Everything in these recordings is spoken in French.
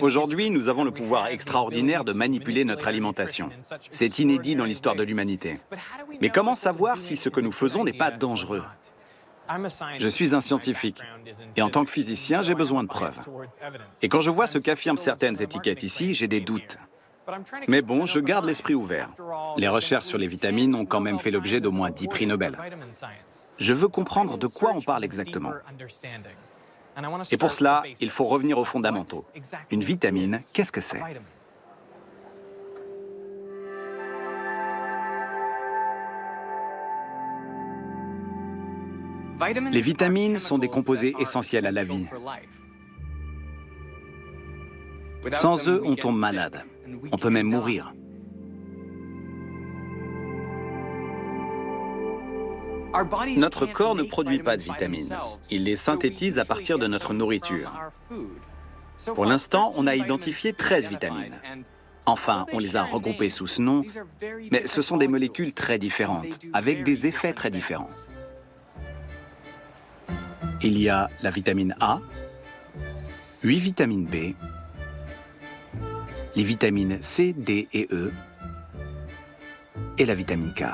Aujourd'hui, nous avons le pouvoir extraordinaire de manipuler notre alimentation. C'est inédit dans l'histoire de l'humanité. Mais comment savoir si ce que nous faisons n'est pas dangereux? Je suis un scientifique, et en tant que physicien, j'ai besoin de preuves. Et quand je vois ce qu'affirment certaines étiquettes ici, j'ai des doutes. Mais bon, je garde l'esprit ouvert. Les recherches sur les vitamines ont quand même fait l'objet d'au moins 10 prix Nobel. Je veux comprendre de quoi on parle exactement. Et pour cela, il faut revenir aux fondamentaux. Une vitamine, qu'est-ce que c'est? Les vitamines sont des composés essentiels à la vie. Sans eux, on tombe malade. On peut même mourir. Notre corps ne produit pas de vitamines. Il les synthétise à partir de notre nourriture. Pour l'instant, on a identifié 13 vitamines. Enfin, on les a regroupées sous ce nom, mais ce sont des molécules très différentes, avec des effets très différents. Il y a la vitamine A, 8 vitamines B, les vitamines C, D et E, et la vitamine K.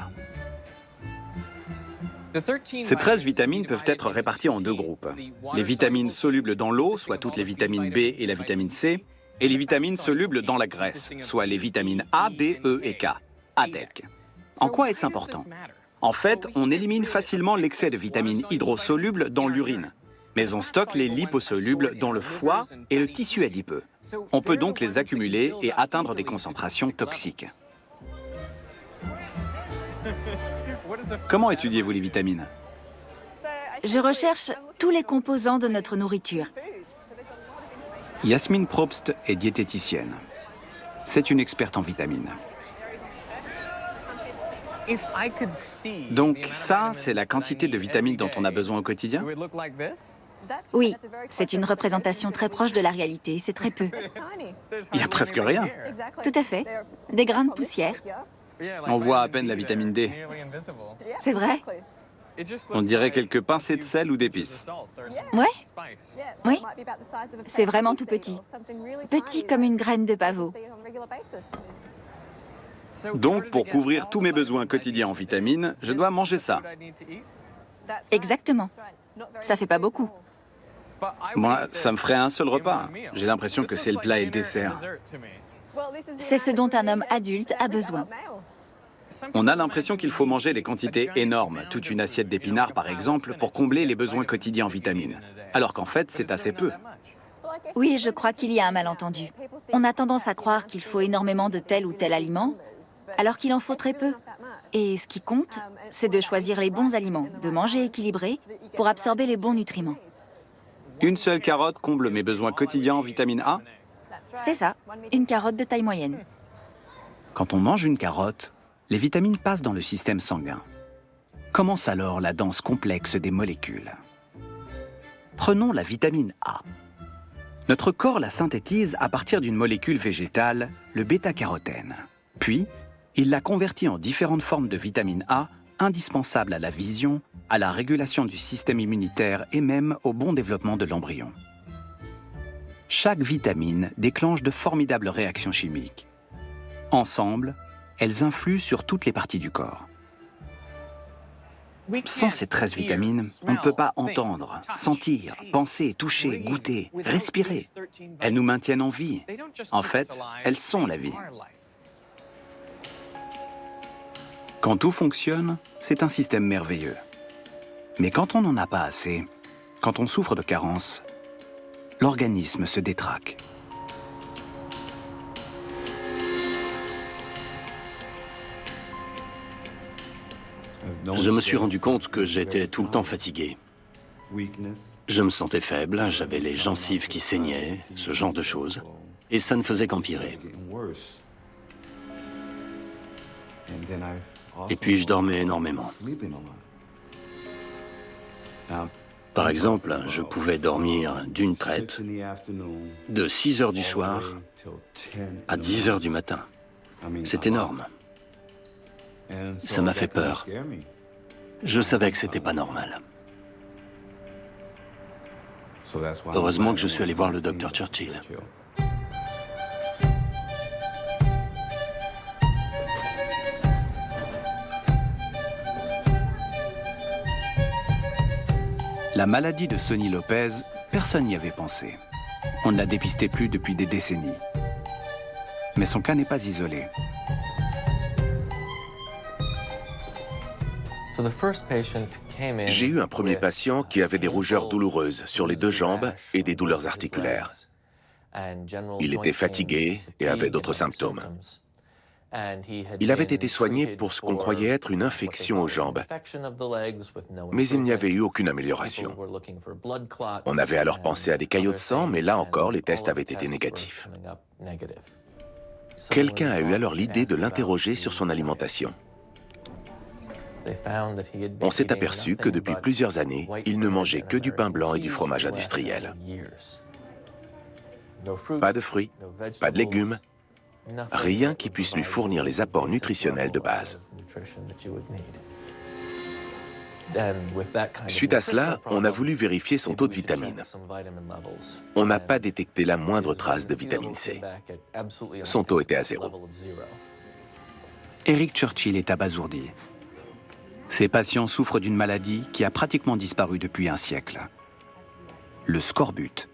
Ces 13 vitamines peuvent être réparties en deux groupes. Les vitamines solubles dans l'eau, soit toutes les vitamines B et la vitamine C, et les vitamines solubles dans la graisse, soit les vitamines A, D, E et K, ADEC. En quoi est-ce important? En fait, on élimine facilement l'excès de vitamines hydrosolubles dans l'urine, mais on stocke les liposolubles dans le foie et le tissu adipeux. On peut donc les accumuler et atteindre des concentrations toxiques. Comment étudiez-vous les vitamines? Je recherche tous les composants de notre nourriture. Yasmine Probst est diététicienne. C'est une experte en vitamines. Donc ça, c'est la quantité de vitamines dont on a besoin au quotidien? Oui, c'est une représentation très proche de la réalité, c'est très peu. Il n'y a presque rien. Tout à fait. Des grains de poussière. On voit à peine la vitamine D. C'est vrai? On dirait quelques pincées de sel ou d'épices. Ouais? Oui. C'est vraiment tout petit. Petit comme une graine de pavot. Donc, pour couvrir tous mes besoins quotidiens en vitamines, je dois manger ça. Exactement. Ça fait pas beaucoup. Moi, ça me ferait un seul repas. J'ai l'impression que c'est le plat et le dessert. C'est ce dont un homme adulte a besoin. On a l'impression qu'il faut manger des quantités énormes, toute une assiette d'épinards par exemple, pour combler les besoins quotidiens en vitamines. Alors qu'en fait, c'est assez peu. Oui, je crois qu'il y a un malentendu. On a tendance à croire qu'il faut énormément de tel ou tel aliment, alors qu'il en faut très peu. Et ce qui compte, c'est de choisir les bons aliments, de manger équilibré pour absorber les bons nutriments. Une seule carotte comble mes besoins quotidiens en vitamine A? C'est ça, une carotte de taille moyenne. Quand on mange une carotte, les vitamines passent dans le système sanguin. Commence alors la danse complexe des molécules. Prenons la vitamine A. Notre corps la synthétise à partir d'une molécule végétale, le bêta-carotène. Puis, il la convertit en différentes formes de vitamine A, indispensables à la vision, à la régulation du système immunitaire et même au bon développement de l'embryon. Chaque vitamine déclenche de formidables réactions chimiques. Ensemble, elles influent sur toutes les parties du corps. Sans ces 13 vitamines, on ne peut pas entendre, sentir, penser, toucher, goûter, respirer. Elles nous maintiennent en vie. En fait, elles sont la vie. Quand tout fonctionne, c'est un système merveilleux. Mais quand on n'en a pas assez, quand on souffre de carence, l'organisme se détraque. Je me suis rendu compte que j'étais tout le temps fatigué. Je me sentais faible, j'avais les gencives qui saignaient, ce genre de choses. Et ça ne faisait qu'empirer. Et puis je dormais énormément. Par exemple, je pouvais dormir d'une traite de 6 heures du soir à 10 heures du matin. C'est énorme. Ça m'a fait peur. Je savais que c'était pas normal. Heureusement que je suis allé voir le docteur Churchill. La maladie de Sonny Lopez, personne n'y avait pensé. On ne la dépistait plus depuis des décennies. Mais son cas n'est pas isolé. J'ai eu un premier patient qui avait des rougeurs douloureuses sur les deux jambes et des douleurs articulaires. Il était fatigué et avait d'autres symptômes. Il avait été soigné pour ce qu'on croyait être une infection aux jambes, mais il n'y avait eu aucune amélioration. On avait alors pensé à des caillots de sang, mais là encore, les tests avaient été négatifs. Quelqu'un a eu alors l'idée de l'interroger sur son alimentation. On s'est aperçu que depuis plusieurs années, il ne mangeait que du pain blanc et du fromage industriel. Pas de fruits, pas de légumes, rien qui puisse lui fournir les apports nutritionnels de base. Suite à cela, on a voulu vérifier son taux de vitamine. On n'a pas détecté la moindre trace de vitamine C. Son taux était à 0. Eric Churchill est abasourdi. Ses patients souffrent d'une maladie qui a pratiquement disparu depuis un siècle. Le scorbut.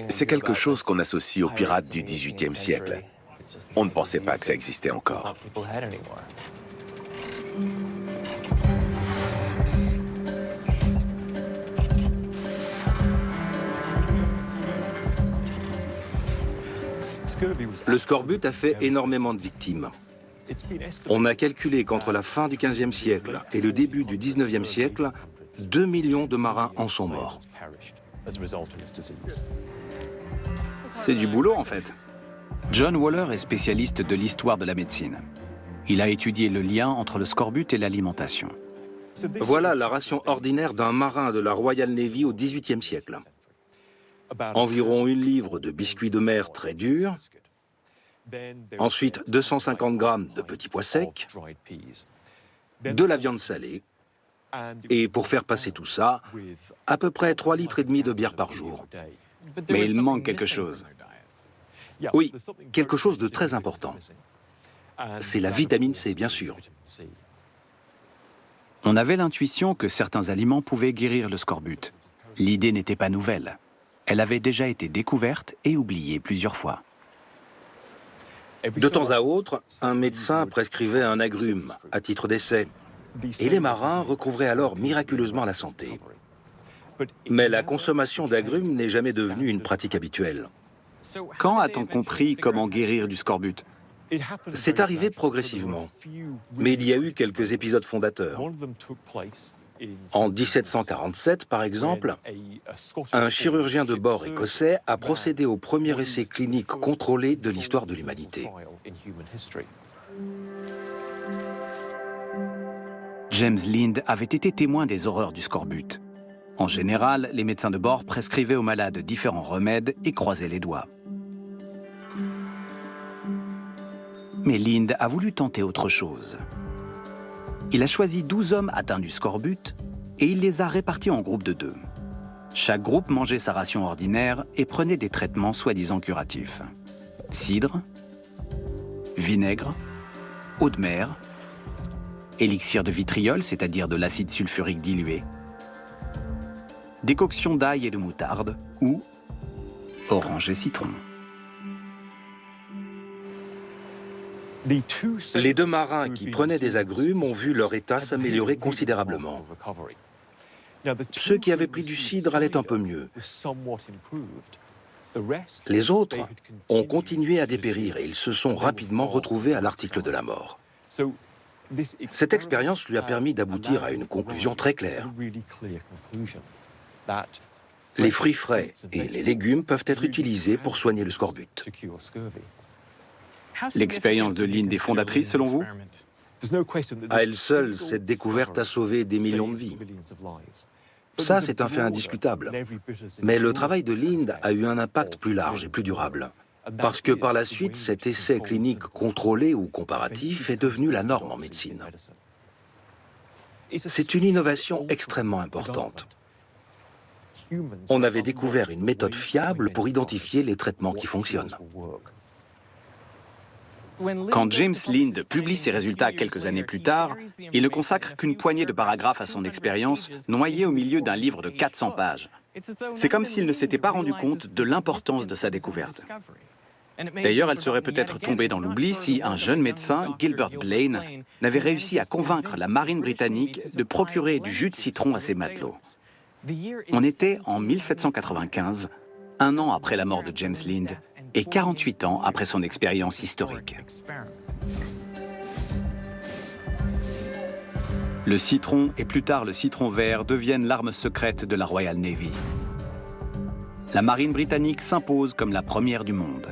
C'est quelque chose qu'on associe aux pirates du XVIIIe siècle. On ne pensait pas que ça existait encore. Le scorbut a fait énormément de victimes. On a calculé qu'entre la fin du XVe siècle et le début du XIXe siècle, 2 millions de marins en sont morts. C'est du boulot, en fait. John Waller est spécialiste de l'histoire de la médecine. Il a étudié le lien entre le scorbut et l'alimentation. Voilà la ration ordinaire d'un marin de la Royal Navy au XVIIIe siècle. Environ 1 livre de biscuits de mer très durs, ensuite 250 grammes de petits pois secs, de la viande salée, et pour faire passer tout ça, à peu près 3,5 litres de bière par jour. Mais il manque quelque chose. Oui, quelque chose de très important. C'est la vitamine C, bien sûr. On avait l'intuition que certains aliments pouvaient guérir le scorbut. L'idée n'était pas nouvelle. Elle avait déjà été découverte et oubliée plusieurs fois. De temps à autre, un médecin prescrivait un agrume à titre d'essai, et les marins recouvraient alors miraculeusement la santé. Mais la consommation d'agrumes n'est jamais devenue une pratique habituelle. Quand a-t-on compris comment guérir du scorbut? C'est arrivé progressivement, mais il y a eu quelques épisodes fondateurs. En 1747, par exemple, un chirurgien de bord écossais a procédé au premier essai clinique contrôlé de l'histoire de l'humanité. James Lind avait été témoin des horreurs du scorbut. En général, les médecins de bord prescrivaient aux malades différents remèdes et croisaient les doigts. Mais Lind a voulu tenter autre chose. Il a choisi 12 hommes atteints du scorbut et il les a répartis en groupes de 2. Chaque groupe mangeait sa ration ordinaire et prenait des traitements soi-disant curatifs. Cidre, vinaigre, eau de mer, élixir de vitriol, c'est-à-dire de l'acide sulfurique dilué, décoction d'ail et de moutarde ou orange et citron. Les 2 marins qui prenaient des agrumes ont vu leur état s'améliorer considérablement. Ceux qui avaient pris du cidre allaient un peu mieux. Les autres ont continué à dépérir et ils se sont rapidement retrouvés à l'article de la mort. Cette expérience lui a permis d'aboutir à une conclusion très claire. Les fruits frais et les légumes peuvent être utilisés pour soigner le scorbut. L'expérience de Lind est fondatrice, selon vous? À elle seule, cette découverte a sauvé des millions de vies. Ça, c'est un fait indiscutable. Mais le travail de Lind a eu un impact plus large et plus durable. Parce que par la suite, cet essai clinique contrôlé ou comparatif est devenu la norme en médecine. C'est une innovation extrêmement importante. On avait découvert une méthode fiable pour identifier les traitements qui fonctionnent. Quand James Lind publie ses résultats quelques années plus tard, il ne consacre qu'une poignée de paragraphes à son expérience, noyée au milieu d'un livre de 400 pages. C'est comme s'il ne s'était pas rendu compte de l'importance de sa découverte. D'ailleurs, elle serait peut-être tombée dans l'oubli si un jeune médecin, Gilbert Blaine, n'avait réussi à convaincre la marine britannique de procurer du jus de citron à ses matelots. On était en 1795, un an après la mort de James Lind et 48 ans après son expérience historique. Le citron et plus tard le citron vert deviennent l'arme secrète de la Royal Navy. La marine britannique s'impose comme la première du monde.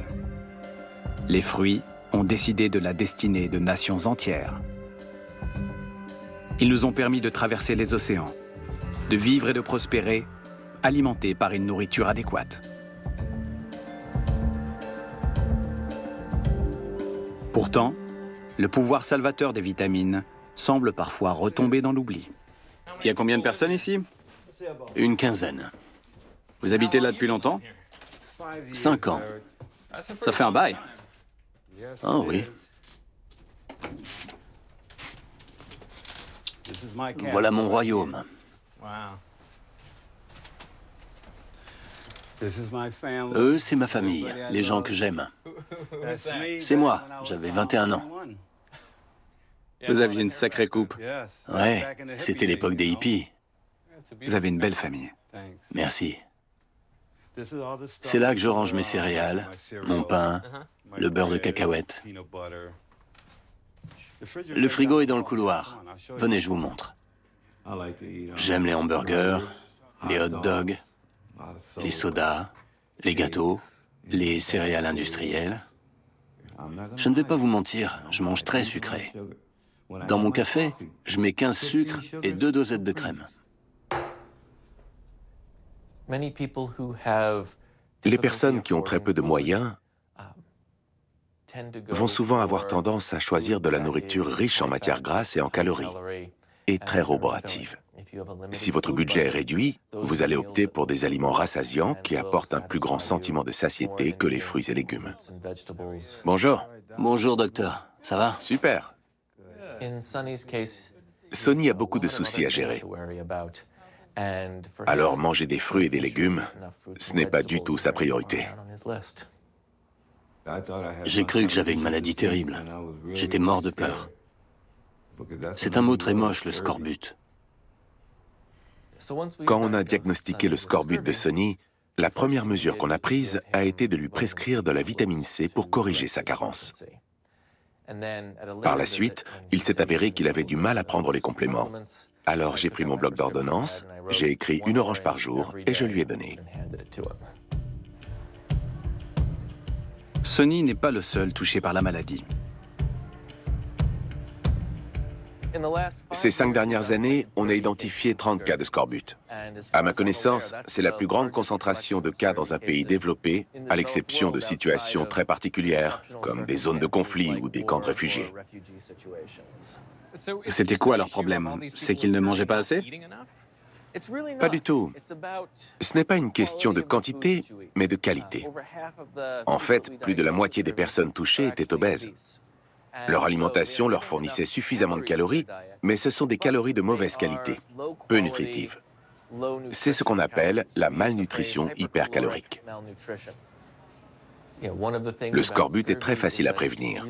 Les fruits ont décidé de la destinée de nations entières. Ils nous ont permis de traverser les océans, de vivre et de prospérer, alimentés par une nourriture adéquate. Pourtant, le pouvoir salvateur des vitamines semble parfois retomber dans l'oubli. Il y a combien de personnes ici? Une quinzaine. Vous habitez là depuis longtemps? 5 ans. Ça fait un bail. Ah oui. Voilà mon royaume. Eux, c'est ma famille, les gens que j'aime. C'est moi, j'avais 21 ans. Vous aviez une sacrée coupe. Ouais, c'était l'époque des hippies. Vous avez une belle famille. Merci. C'est là que je range mes céréales, mon pain, le beurre de cacahuète. Le frigo est dans le couloir. Venez, je vous montre. J'aime les hamburgers, les hot dogs, les sodas, les gâteaux, les céréales industrielles. Je ne vais pas vous mentir, je mange très sucré. Dans mon café, je mets 15 sucres et 2 dosettes de crème. Les personnes qui ont très peu de moyens vont souvent avoir tendance à choisir de la nourriture riche en matières grasses et en calories, et très roborative. Si votre budget est réduit, vous allez opter pour des aliments rassasiants qui apportent un plus grand sentiment de satiété que les fruits et légumes. Bonjour. Bonjour, docteur. Ça va? Super. Sonny a beaucoup de soucis à gérer. Alors manger des fruits et des légumes, ce n'est pas du tout sa priorité. J'ai cru que j'avais une maladie terrible. J'étais mort de peur. C'est un mot très moche, le scorbut. Quand on a diagnostiqué le scorbut de Sonny, la première mesure qu'on a prise a été de lui prescrire de la vitamine C pour corriger sa carence. Par la suite, il s'est avéré qu'il avait du mal à prendre les compléments. Alors j'ai pris mon bloc d'ordonnances, j'ai écrit 1 orange par jour et je lui ai donné. Sonny n'est pas le seul touché par la maladie. Ces 5 dernières années, on a identifié 30 cas de scorbut. À ma connaissance, c'est la plus grande concentration de cas dans un pays développé, à l'exception de situations très particulières, comme des zones de conflit ou des camps de réfugiés. C'était quoi leur problème? C'est qu'ils ne mangeaient pas assez? Pas du tout. Ce n'est pas une question de quantité, mais de qualité. En fait, plus de la moitié des personnes touchées étaient obèses. Leur alimentation leur fournissait suffisamment de calories, mais ce sont des calories de mauvaise qualité, peu nutritives. C'est ce qu'on appelle la malnutrition hypercalorique. Le scorbut est très facile à prévenir.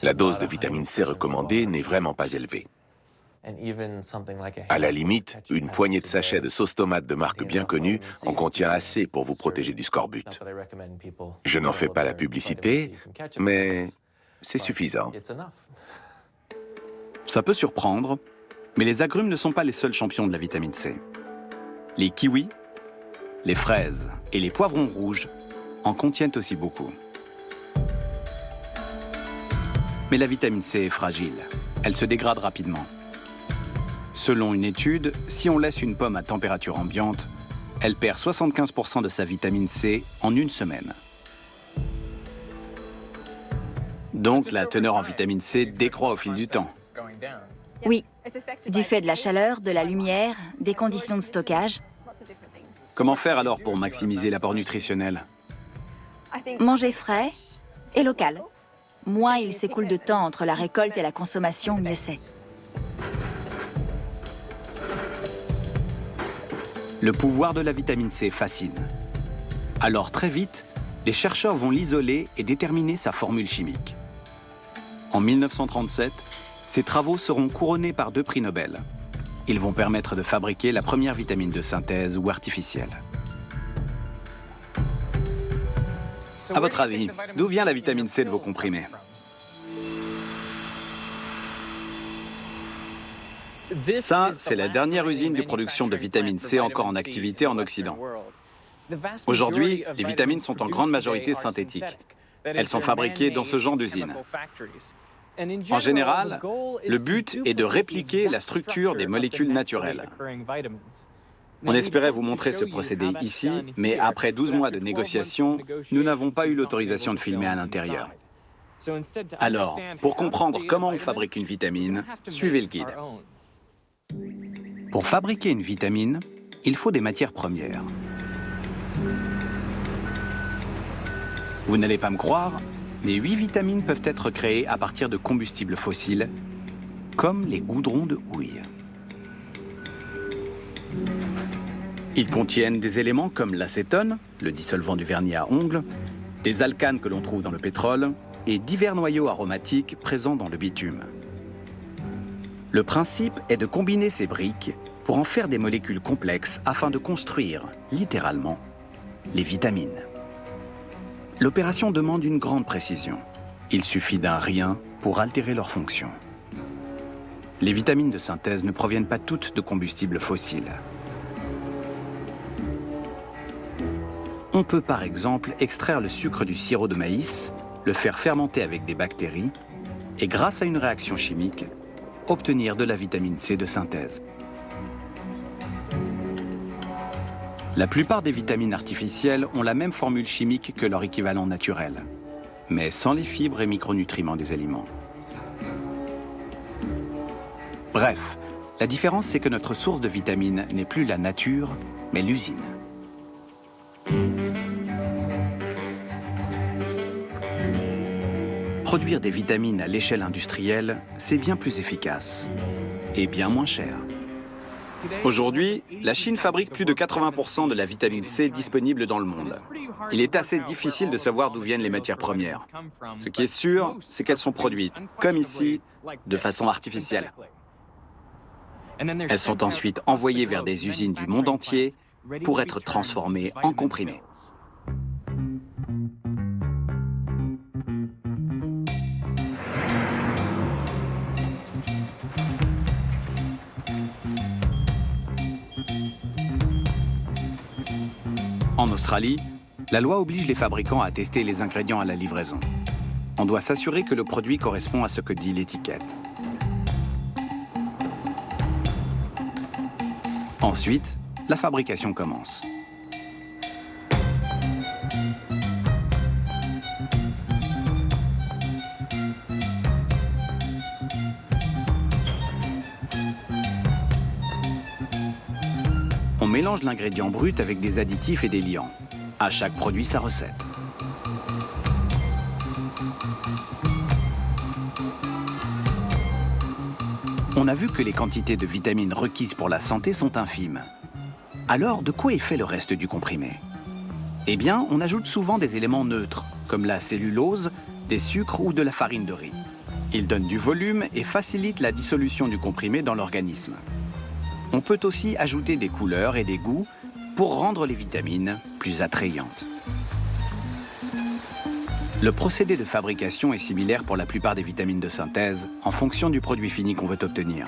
La dose de vitamine C recommandée n'est vraiment pas élevée. À la limite, une poignée de sachets de sauce tomate de marque bien connue en contient assez pour vous protéger du scorbut. Je n'en fais pas la publicité, mais c'est suffisant. Ça peut surprendre, mais les agrumes ne sont pas les seuls champions de la vitamine C. Les kiwis, les fraises et les poivrons rouges en contiennent aussi beaucoup. Mais la vitamine C est fragile. Elle se dégrade rapidement. Selon une étude, si on laisse une pomme à température ambiante, elle perd 75% de sa vitamine C en 1 semaine. Donc la teneur en vitamine C décroît au fil du temps. Oui, du fait de la chaleur, de la lumière, des conditions de stockage. Comment faire alors pour maximiser l'apport nutritionnel? Manger frais et local. Moins il s'écoule de temps entre la récolte et la consommation, mieux c'est. Le pouvoir de la vitamine C fascine. Alors très vite, les chercheurs vont l'isoler et déterminer sa formule chimique. En 1937, ces travaux seront couronnés par 2 prix Nobel. Ils vont permettre de fabriquer la première vitamine de synthèse ou artificielle. À votre avis, d'où vient la vitamine C de vos comprimés? Ça, c'est la dernière usine de production de vitamine C encore en activité en Occident. Aujourd'hui, les vitamines sont en grande majorité synthétiques. Elles sont fabriquées dans ce genre d'usine. En général, le but est de répliquer la structure des molécules naturelles. On espérait vous montrer ce procédé ici, mais après 12 mois de négociations, nous n'avons pas eu l'autorisation de filmer à l'intérieur. Alors, pour comprendre comment on fabrique une vitamine, suivez le guide. Pour fabriquer une vitamine, il faut des matières premières. Vous n'allez pas me croire, mais 8 vitamines peuvent être créées à partir de combustibles fossiles, comme les goudrons de houille. Ils contiennent des éléments comme l'acétone, le dissolvant du vernis à ongles, des alcanes que l'on trouve dans le pétrole et divers noyaux aromatiques présents dans le bitume. Le principe est de combiner ces briques pour en faire des molécules complexes afin de construire, littéralement, les vitamines. L'opération demande une grande précision. Il suffit d'un rien pour altérer leur fonction. Les vitamines de synthèse ne proviennent pas toutes de combustibles fossiles. On peut par exemple extraire le sucre du sirop de maïs, le faire fermenter avec des bactéries et grâce à une réaction chimique, obtenir de la vitamine C de synthèse. La plupart des vitamines artificielles ont la même formule chimique que leur équivalent naturel, mais sans les fibres et micronutriments des aliments. Bref, la différence c'est que notre source de vitamines n'est plus la nature, mais l'usine. Produire des vitamines à l'échelle industrielle, c'est bien plus efficace et bien moins cher. Aujourd'hui, la Chine fabrique plus de 80% de la vitamine C disponible dans le monde. Il est assez difficile de savoir d'où viennent les matières premières. Ce qui est sûr, c'est qu'elles sont produites, comme ici, de façon artificielle. Elles sont ensuite envoyées vers des usines du monde entier pour être transformées en comprimés. En Australie, la loi oblige les fabricants à tester les ingrédients à la livraison. On doit s'assurer que le produit correspond à ce que dit l'étiquette. Ensuite, la fabrication commence. On mélange l'ingrédient brut avec des additifs et des liants. À chaque produit, sa recette. On a vu que les quantités de vitamines requises pour la santé sont infimes. Alors, de quoi est fait le reste du comprimé? Eh bien, on ajoute souvent des éléments neutres, comme la cellulose, des sucres ou de la farine de riz. Ils donnent du volume et facilitent la dissolution du comprimé dans l'organisme. On peut aussi ajouter des couleurs et des goûts pour rendre les vitamines plus attrayantes. Le procédé de fabrication est similaire pour la plupart des vitamines de synthèse en fonction du produit fini qu'on veut obtenir.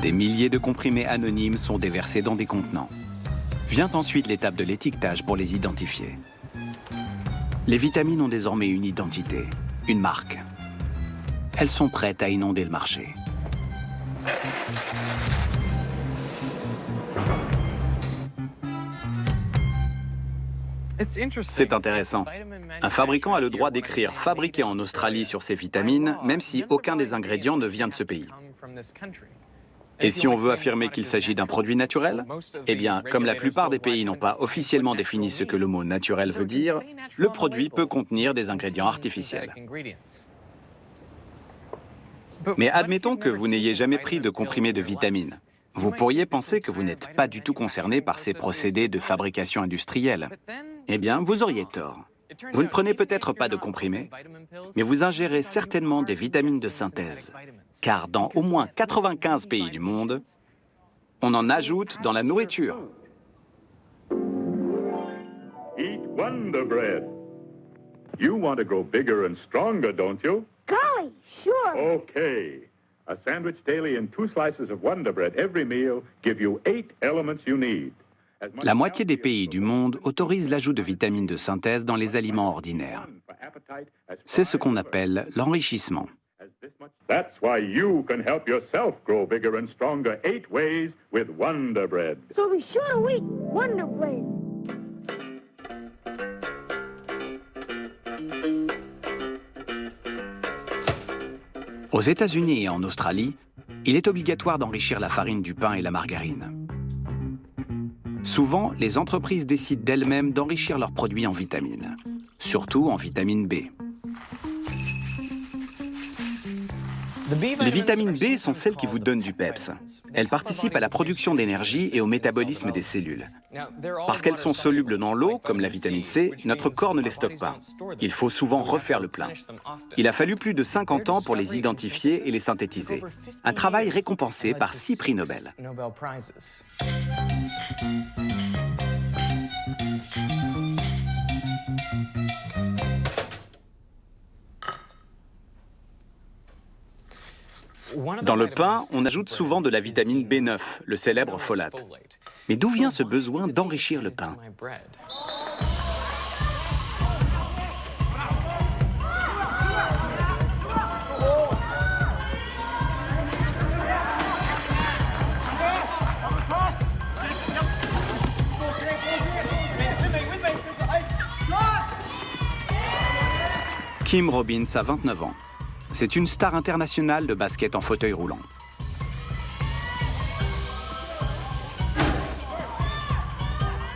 Des milliers de comprimés anonymes sont déversés dans des contenants. Vient ensuite l'étape de l'étiquetage pour les identifier. Les vitamines ont désormais une identité, une marque. Elles sont prêtes à inonder le marché. C'est intéressant. Un fabricant a le droit d'écrire « fabriqué en Australie » sur ses vitamines, même si aucun des ingrédients ne vient de ce pays. Et si on veut affirmer qu'il s'agit d'un produit naturel? Eh bien, comme la plupart des pays n'ont pas officiellement défini ce que le mot naturel veut dire, le produit peut contenir des ingrédients artificiels. Mais admettons que vous n'ayez jamais pris de comprimés de vitamines. Vous pourriez penser que vous n'êtes pas du tout concerné par ces procédés de fabrication industrielle. Eh bien, vous auriez tort. Vous ne prenez peut-être pas de comprimés, mais vous ingérez certainement des vitamines de synthèse, car dans au moins 95 pays du monde, on en ajoute dans la nourriture. Eat Wonder Bread. You want to grow bigger and stronger, don't you? Golly, sure. Okay. A sandwich daily and 2 slices of Wonder Bread every meal give you 8 elements you need. La moitié des pays du monde autorisent l'ajout de vitamines de synthèse dans les aliments ordinaires. C'est ce qu'on appelle l'enrichissement. That's why you can help yourself grow bigger and stronger 8 ways with Wonder Bread. So be sure to eat Wonder Bread. Aux États-Unis et en Australie, il est obligatoire d'enrichir la farine du pain et la margarine. Souvent, les entreprises décident d'elles-mêmes d'enrichir leurs produits en vitamines, surtout en vitamine B. Les vitamines B sont celles qui vous donnent du peps. Elles participent à la production d'énergie et au métabolisme des cellules. Parce qu'elles sont solubles dans l'eau, comme la vitamine C, notre corps ne les stocke pas. Il faut souvent refaire le plein. Il a fallu plus de 50 ans pour les identifier et les synthétiser. Un travail récompensé par 6 prix Nobel. Dans le pain, on ajoute souvent de la vitamine B9, le célèbre folate. Mais d'où vient ce besoin d'enrichir le pain? Kim Robbins a 29 ans. C'est une star internationale de basket en fauteuil roulant.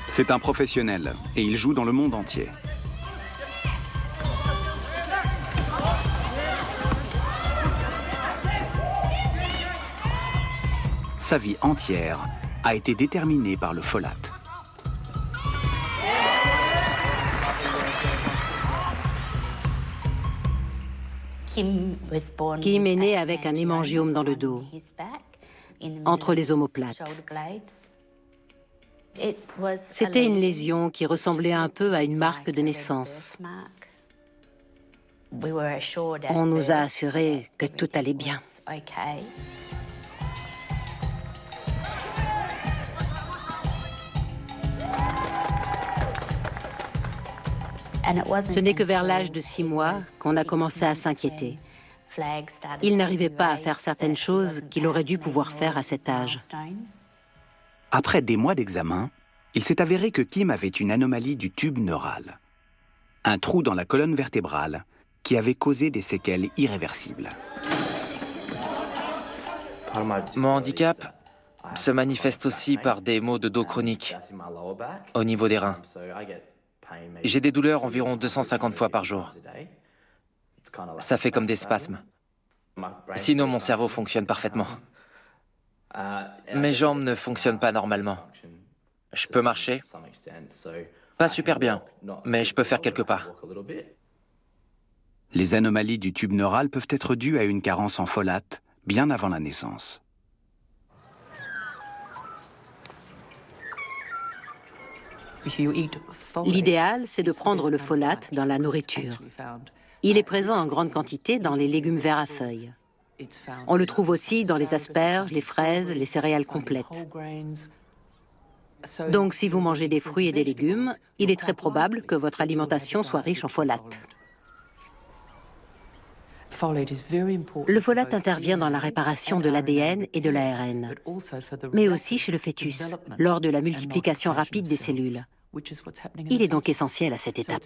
C'est un professionnel et il joue dans le monde entier. Sa vie entière a été déterminée par le folate. Kim est né avec un hémangiome dans le dos, entre les omoplates. C'était une lésion qui ressemblait un peu à une marque de naissance. On nous a assuré que tout allait bien. Ce n'est que vers l'âge de 6 mois qu'on a commencé à s'inquiéter. Il n'arrivait pas à faire certaines choses qu'il aurait dû pouvoir faire à cet âge. Après des mois d'examen, il s'est avéré que Kim avait une anomalie du tube neural. Un trou dans la colonne vertébrale qui avait causé des séquelles irréversibles. Mon handicap se manifeste aussi par des maux de dos chroniques au niveau des reins. J'ai des douleurs environ 250 fois par jour. Ça fait comme des spasmes. Sinon, mon cerveau fonctionne parfaitement. Mes jambes ne fonctionnent pas normalement. Je peux marcher, pas super bien, mais je peux faire quelques pas. Les anomalies du tube neural peuvent être dues à une carence en folate bien avant la naissance. L'idéal, c'est de prendre le folate dans la nourriture. Il est présent en grande quantité dans les légumes verts à feuilles. On le trouve aussi dans les asperges, les fraises, les céréales complètes. Donc, si vous mangez des fruits et des légumes, il est très probable que votre alimentation soit riche en folate. Le folate intervient dans la réparation de l'ADN et de l'ARN, mais aussi chez le fœtus, lors de la multiplication rapide des cellules. Il est donc essentiel à cette étape.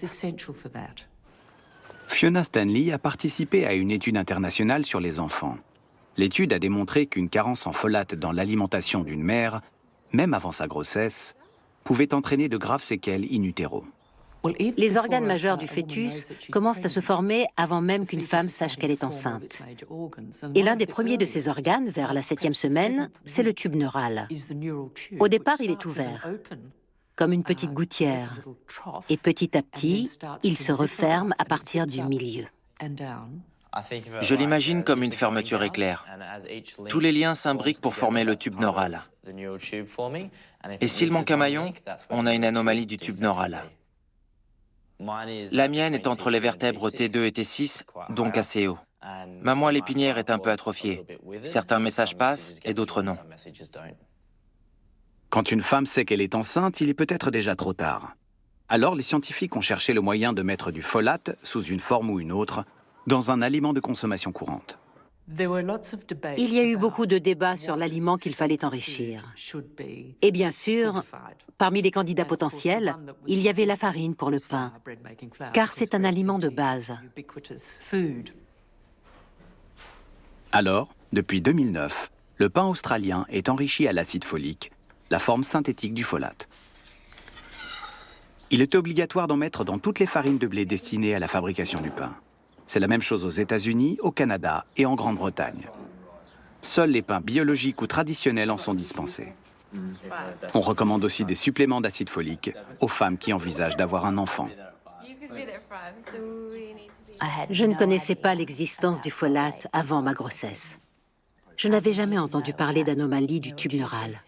Fiona Stanley a participé à une étude internationale sur les enfants. L'étude a démontré qu'une carence en folate dans l'alimentation d'une mère, même avant sa grossesse, pouvait entraîner de graves séquelles in utero. Les organes majeurs du fœtus commencent à se former avant même qu'une femme sache qu'elle est enceinte. Et l'un des premiers de ces organes, vers la 7e semaine, c'est le tube neural. Au départ, il est ouvert, comme une petite gouttière. Et petit à petit, il se referme à partir du milieu. Je l'imagine comme une fermeture éclair. Tous les liens s'imbriquent pour former le tube neural. Et s'il manque un maillon, on a une anomalie du tube neural. La mienne est entre les vertèbres T2 et T6, donc assez haut. Ma moelle épinière est un peu atrophiée. Certains messages passent et d'autres non. Quand une femme sait qu'elle est enceinte, il est peut-être déjà trop tard. Alors les scientifiques ont cherché le moyen de mettre du folate, sous une forme ou une autre, dans un aliment de consommation courante. Il y a eu beaucoup de débats sur l'aliment qu'il fallait enrichir. Et bien sûr, parmi les candidats potentiels, il y avait la farine pour le pain, car c'est un aliment de base. Alors, depuis 2009, le pain australien est enrichi à l'acide folique, la forme synthétique du folate. Il est obligatoire d'en mettre dans toutes les farines de blé destinées à la fabrication du pain. C'est la même chose aux États-Unis, au Canada et en Grande-Bretagne. Seuls les pains biologiques ou traditionnels en sont dispensés. On recommande aussi des suppléments d'acide folique aux femmes qui envisagent d'avoir un enfant. Je ne connaissais pas l'existence du folate avant ma grossesse. Je n'avais jamais entendu parler d'anomalie du tube neural.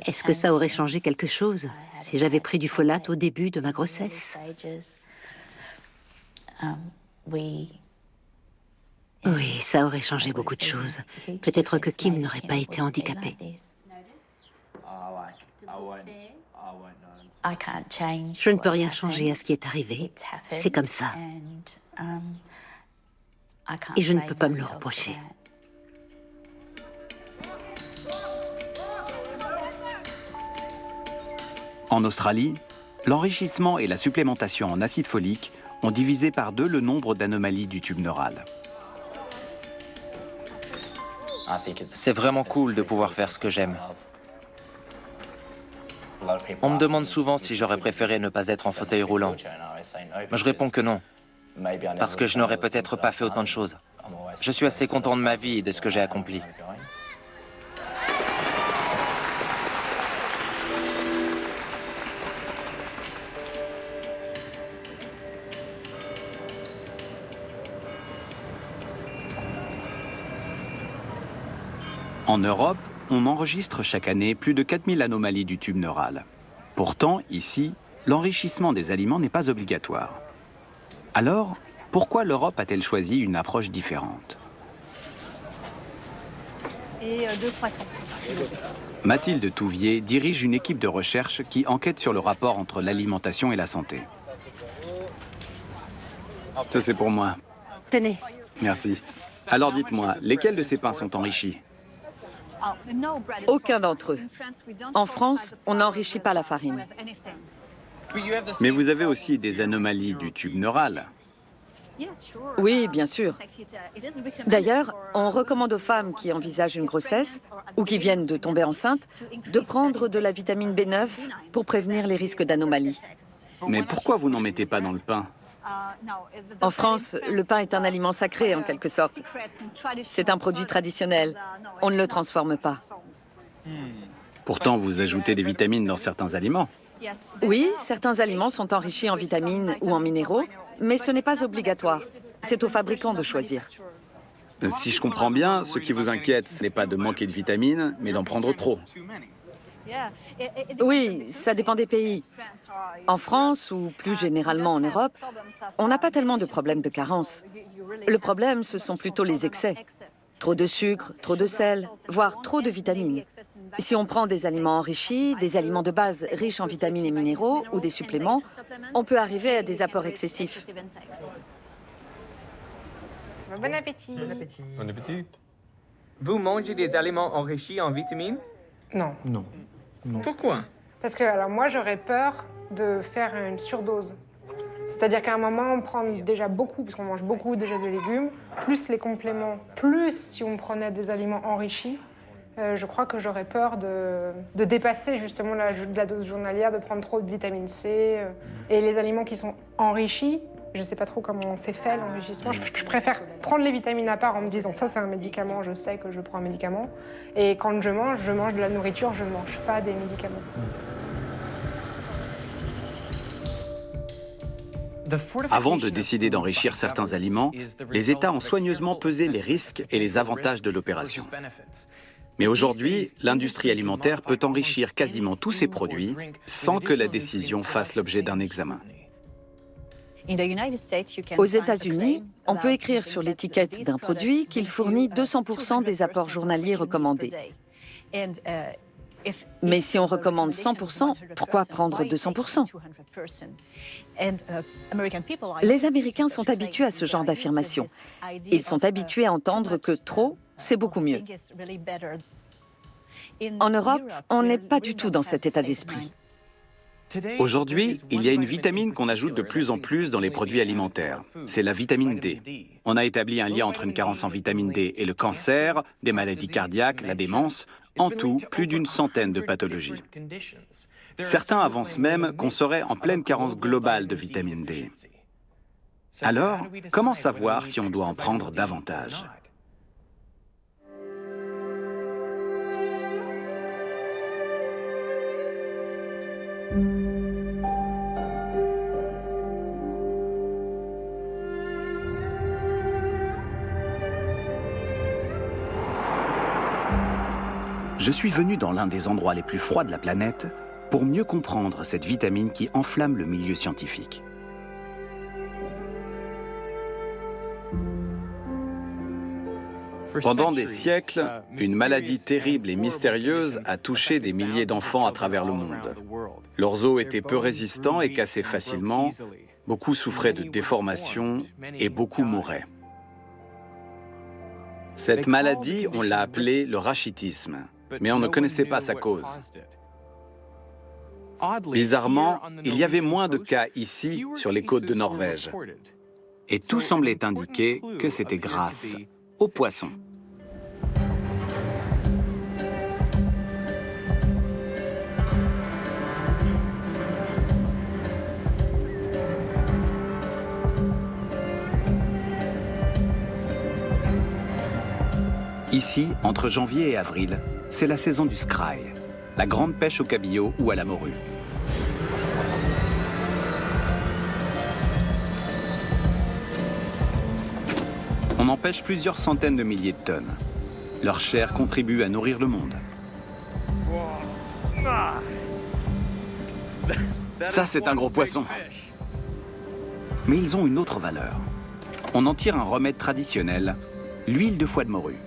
Est-ce que ça aurait changé quelque chose si j'avais pris du folate au début de ma grossesse? Oui, ça aurait changé beaucoup de choses. Peut-être que Kim n'aurait pas été handicapée. Je ne peux rien changer à ce qui est arrivé. C'est comme ça. Et je ne peux pas me le reprocher. En Australie, l'enrichissement et la supplémentation en acide folique ont divisé par 2 le nombre d'anomalies du tube neural. C'est vraiment cool de pouvoir faire ce que j'aime. On me demande souvent si j'aurais préféré ne pas être en fauteuil roulant. Je réponds que non, parce que je n'aurais peut-être pas fait autant de choses. Je suis assez content de ma vie et de ce que j'ai accompli. En Europe, on enregistre chaque année plus de 4000 anomalies du tube neural. Pourtant, ici, l'enrichissement des aliments n'est pas obligatoire. Alors, pourquoi l'Europe a-t-elle choisi une approche différente? Et 2 croissants. Mathilde Touvier dirige une équipe de recherche qui enquête sur le rapport entre l'alimentation et la santé. Ça, c'est pour moi. Tenez. Merci. Alors dites-moi, lesquels de ces pains sont enrichis? Aucun d'entre eux. En France, on n'enrichit pas la farine. Mais vous avez aussi des anomalies du tube neural. Oui, bien sûr. D'ailleurs, on recommande aux femmes qui envisagent une grossesse ou qui viennent de tomber enceinte de prendre de la vitamine B9 pour prévenir les risques d'anomalies. Mais pourquoi vous n'en mettez pas dans le pain? En France, le pain est un aliment sacré, en quelque sorte. C'est un produit traditionnel. On ne le transforme pas. Pourtant, vous ajoutez des vitamines dans certains aliments. Oui, certains aliments sont enrichis en vitamines ou en minéraux, mais ce n'est pas obligatoire. C'est aux fabricants de choisir. Si je comprends bien, ce qui vous inquiète, ce n'est pas de manquer de vitamines, mais d'en prendre trop. Oui, ça dépend des pays. En France, ou plus généralement en Europe, on n'a pas tellement de problèmes de carence. Le problème, ce sont plutôt les excès. Trop de sucre, trop de sel, voire trop de vitamines. Si on prend des aliments enrichis, des aliments de base riches en vitamines et minéraux ou des suppléments, on peut arriver à des apports excessifs. Bon appétit. Bon appétit. Bon appétit. Vous mangez des aliments enrichis en vitamines? Non. Non. Non. Pourquoi? Parce que alors moi j'aurais peur de faire une surdose. C'est-à-dire qu'à un moment, on prend déjà beaucoup, parce qu'on mange beaucoup déjà de légumes, plus les compléments, plus si on prenait des aliments enrichis, je crois que j'aurais peur de dépasser justement la dose journalière, de prendre trop de vitamine C. Et les aliments qui sont enrichis, je ne sais pas trop comment c'est fait l'enrichissement. Je préfère prendre les vitamines à part en me disant ça c'est un médicament, je sais que je prends un médicament. Et quand je mange de la nourriture, je ne mange pas des médicaments. Avant de décider d'enrichir certains aliments, les États ont soigneusement pesé les risques et les avantages de l'opération. Mais aujourd'hui, l'industrie alimentaire peut enrichir quasiment tous ses produits sans que la décision fasse l'objet d'un examen. Aux États-Unis, on peut écrire sur l'étiquette d'un produit qu'il fournit 200% des apports journaliers recommandés. Mais si on recommande 100%, pourquoi prendre 200%? Les Américains sont habitués à ce genre d'affirmation. Ils sont habitués à entendre que trop, c'est beaucoup mieux. En Europe, on n'est pas du tout dans cet état d'esprit. Aujourd'hui, il y a une vitamine qu'on ajoute de plus en plus dans les produits alimentaires. C'est la vitamine D. On a établi un lien entre une carence en vitamine D et le cancer, des maladies cardiaques, la démence, en tout, plus d'une centaine de pathologies. Certains avancent même qu'on serait en pleine carence globale de vitamine D. Alors, comment savoir si on doit en prendre davantage ? Je suis venu dans l'un des endroits les plus froids de la planète pour mieux comprendre cette vitamine qui enflamme le milieu scientifique. Pendant des siècles, une maladie terrible et mystérieuse a touché des milliers d'enfants à travers le monde. Leurs os étaient peu résistants et cassaient facilement, beaucoup souffraient de déformations et beaucoup mouraient. Cette maladie, on l'a appelée le rachitisme, mais on ne connaissait pas sa cause. Bizarrement, il y avait moins de cas ici, sur les côtes de Norvège. Et tout semblait indiquer que c'était grâce aux poissons. Ici, entre janvier et avril, c'est la saison du skraï, la grande pêche au cabillaud ou à la morue. On en pêche plusieurs centaines de milliers de tonnes. Leur chair contribue à nourrir le monde. Ça, c'est un gros poisson. Mais ils ont une autre valeur. On en tire un remède traditionnel, l'huile de foie de morue.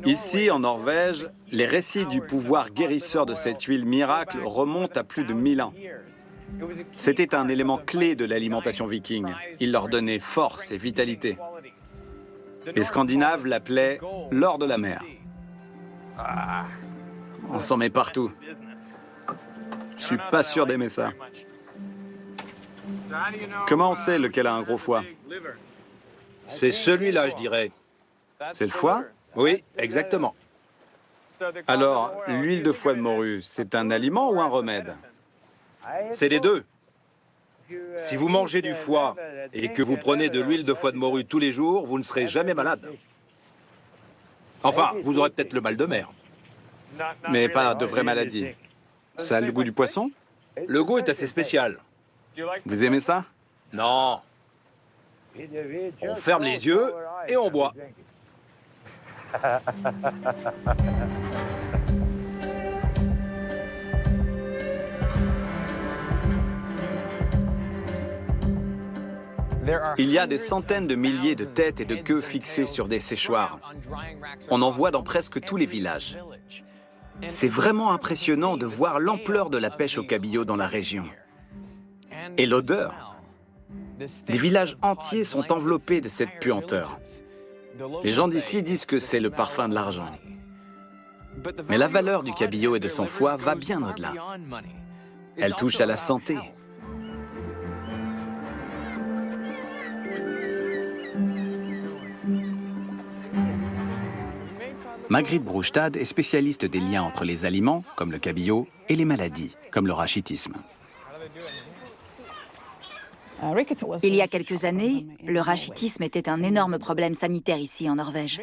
Ici, en Norvège, les récits du pouvoir guérisseur de cette huile miracle remontent à plus de 1000 ans. C'était un élément clé de l'alimentation viking. Il leur donnait force et vitalité. Les Scandinaves l'appelaient l'or de la mer. On s'en met partout. Je suis pas sûr d'aimer ça. Comment on sait lequel a un gros foie? C'est celui-là, je dirais. C'est le foie? Oui, exactement. Alors, l'huile de foie de morue, c'est un aliment ou un remède? C'est les deux. Si vous mangez du foie et que vous prenez de l'huile de foie de morue tous les jours, vous ne serez jamais malade. Enfin, vous aurez peut-être le mal de mer. Mais pas de vraie maladie. Ça a le goût du poisson? Le goût est assez spécial. Vous aimez ça? Non. On ferme les yeux et on boit. Il y a des centaines de milliers de têtes et de queues fixées sur des séchoirs. On en voit dans presque tous les villages. C'est vraiment impressionnant de voir l'ampleur de la pêche au cabillaud dans la région. Et l'odeur. Des villages entiers sont enveloppés de cette puanteur. Les gens d'ici disent que c'est le parfum de l'argent. Mais la valeur du cabillaud et de son foie va bien au-delà. Elle touche à la santé. Margriet Brustad est spécialiste des liens entre les aliments, comme le cabillaud, et les maladies, comme le rachitisme. Il y a quelques années, le rachitisme était un énorme problème sanitaire ici en Norvège.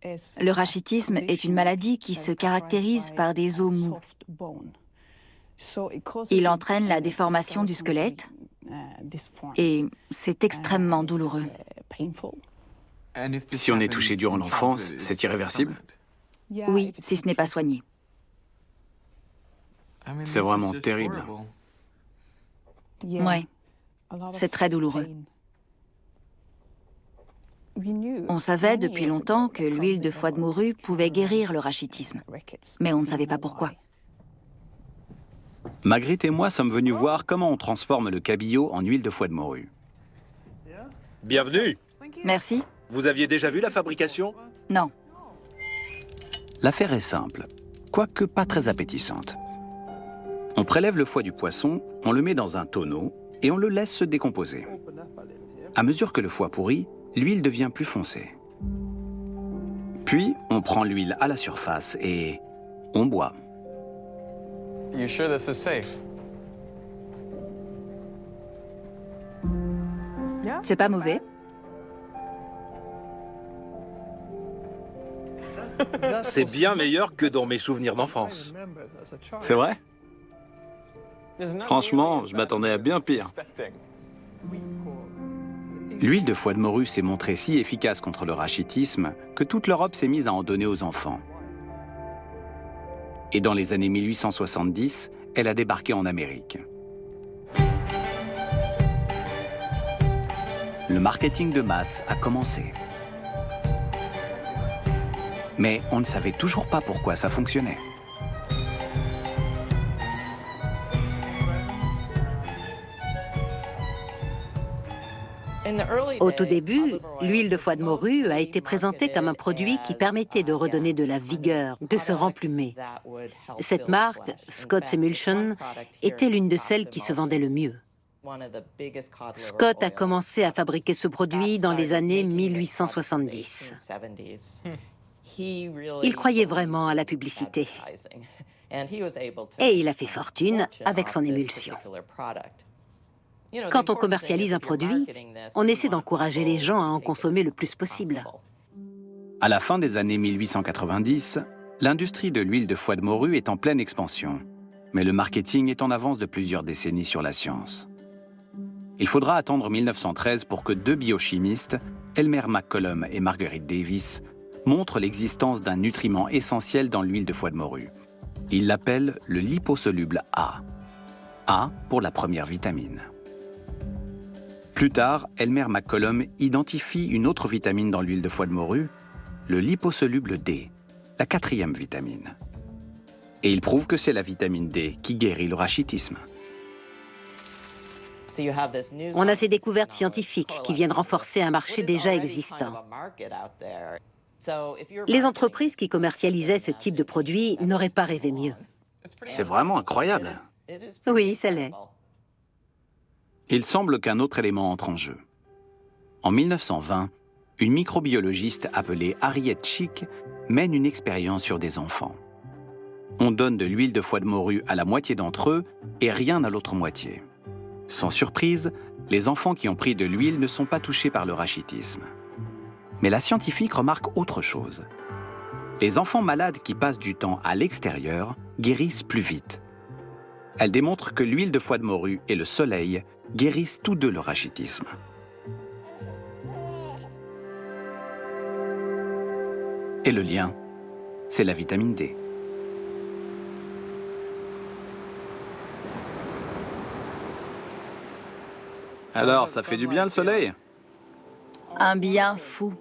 Le rachitisme est une maladie qui se caractérise par des os mous. Il entraîne la déformation du squelette et c'est extrêmement douloureux. Si on est touché durant l'enfance, c'est irréversible? Oui, si ce n'est pas soigné. C'est vraiment terrible. Oui, c'est très douloureux. On savait depuis longtemps que l'huile de foie de morue pouvait guérir le rachitisme, mais on ne savait pas pourquoi. Margriet et moi sommes venus voir comment on transforme le cabillaud en huile de foie de morue. Bienvenue. Merci. Vous aviez déjà vu la fabrication? Non. L'affaire est simple, quoique pas très appétissante. On prélève le foie du poisson, on le met dans un tonneau et on le laisse se décomposer. À mesure que le foie pourrit, l'huile devient plus foncée. Puis, on prend l'huile à la surface et on boit. You sure this is safe? C'est pas mauvais. C'est bien meilleur que dans mes souvenirs d'enfance. C'est vrai? Franchement, je m'attendais à bien pire. L'huile de foie de morue s'est montrée si efficace contre le rachitisme que toute l'Europe s'est mise à en donner aux enfants. Et dans les années 1870, elle a débarqué en Amérique. Le marketing de masse a commencé. Mais on ne savait toujours pas pourquoi ça fonctionnait. Au tout début, l'huile de foie de morue a été présentée comme un produit qui permettait de redonner de la vigueur, de se remplumer. Cette marque, Scott's Emulsion, était l'une de celles qui se vendait le mieux. Scott a commencé à fabriquer ce produit dans les années 1870. Il croyait vraiment à la publicité. Et il a fait fortune avec son émulsion. Quand on commercialise un produit, on essaie d'encourager les gens à en consommer le plus possible. À la fin des années 1890, l'industrie de l'huile de foie de morue est en pleine expansion. Mais le marketing est en avance de plusieurs décennies sur la science. Il faudra attendre 1913 pour que deux biochimistes, Elmer McCollum et Marguerite Davis, montrent l'existence d'un nutriment essentiel dans l'huile de foie de morue. Ils l'appellent le liposoluble A. A pour la première vitamine. Plus tard, Elmer McCollum identifie une autre vitamine dans l'huile de foie de morue, le liposoluble D, la quatrième vitamine. Et il prouve que c'est la vitamine D qui guérit le rachitisme. On a ces découvertes scientifiques qui viennent renforcer un marché déjà existant. Les entreprises qui commercialisaient ce type de produit n'auraient pas rêvé mieux. C'est vraiment incroyable. Oui, ça l'est. Il semble qu'un autre élément entre en jeu. En 1920, une microbiologiste appelée Harriet Schick mène une expérience sur des enfants. On donne de l'huile de foie de morue à la moitié d'entre eux et rien à l'autre moitié. Sans surprise, les enfants qui ont pris de l'huile ne sont pas touchés par le rachitisme. Mais la scientifique remarque autre chose. Les enfants malades qui passent du temps à l'extérieur guérissent plus vite. Elle démontre que l'huile de foie de morue et le soleil guérissent tous deux le rachitisme. Et le lien, c'est la vitamine D. Alors, ça fait du bien le soleil? Un bien fou.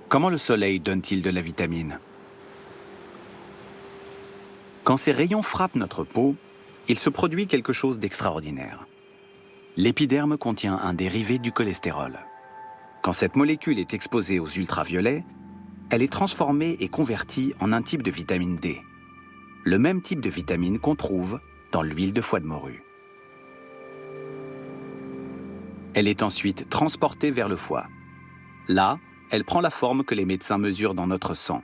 Comment le soleil donne-t-il de la vitamine? Quand ces rayons frappent notre peau, il se produit quelque chose d'extraordinaire. L'épiderme contient un dérivé du cholestérol. Quand cette molécule est exposée aux ultraviolets, elle est transformée et convertie en un type de vitamine D. Le même type de vitamine qu'on trouve dans l'huile de foie de morue. Elle est ensuite transportée vers le foie. Là, elle prend la forme que les médecins mesurent dans notre sang.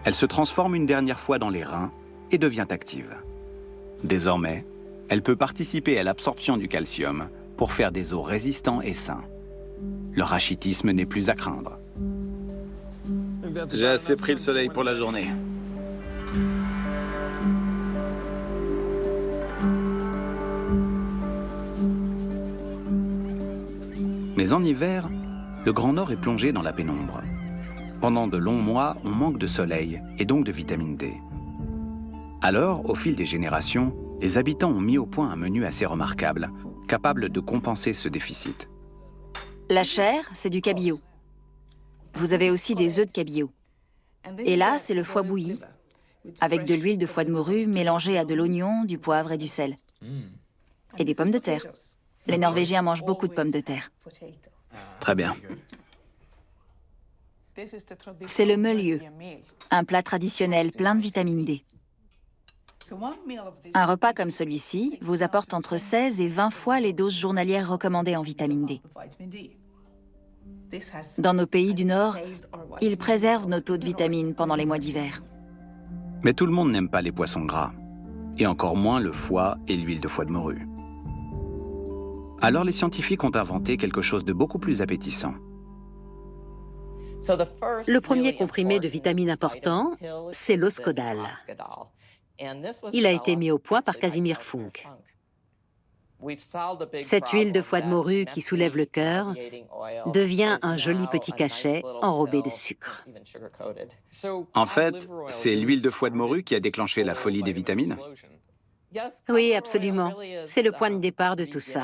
Elle se transforme une dernière fois dans les reins et devient active. Désormais, elle peut participer à l'absorption du calcium pour faire des os résistants et sains. Le rachitisme n'est plus à craindre. J'ai assez pris le soleil pour la journée. Mais en hiver, le Grand Nord est plongé dans la pénombre. Pendant de longs mois, on manque de soleil et donc de vitamine D. Alors, au fil des générations, les habitants ont mis au point un menu assez remarquable, capable de compenser ce déficit. La chair, c'est du cabillaud. Vous avez aussi des œufs de cabillaud. Et là, c'est le foie bouilli, avec de l'huile de foie de morue mélangée à de l'oignon, du poivre et du sel. Et des pommes de terre. Les Norvégiens mangent beaucoup de pommes de terre. Très bien. C'est le meulieu, un plat traditionnel plein de vitamine D. Un repas comme celui-ci vous apporte entre 16 et 20 fois les doses journalières recommandées en vitamine D. Dans nos pays du Nord, ils préservent nos taux de vitamines pendant les mois d'hiver. Mais tout le monde n'aime pas les poissons gras, et encore moins le foie et l'huile de foie de morue. Alors les scientifiques ont inventé quelque chose de beaucoup plus appétissant. Le premier comprimé de vitamine important, c'est l'Oscodal. Il a été mis au point par Casimir Funk. Cette huile de foie de morue qui soulève le cœur devient un joli petit cachet enrobé de sucre. En fait, c'est l'huile de foie de morue qui a déclenché la folie des vitamines? Oui, absolument. C'est le point de départ de tout ça.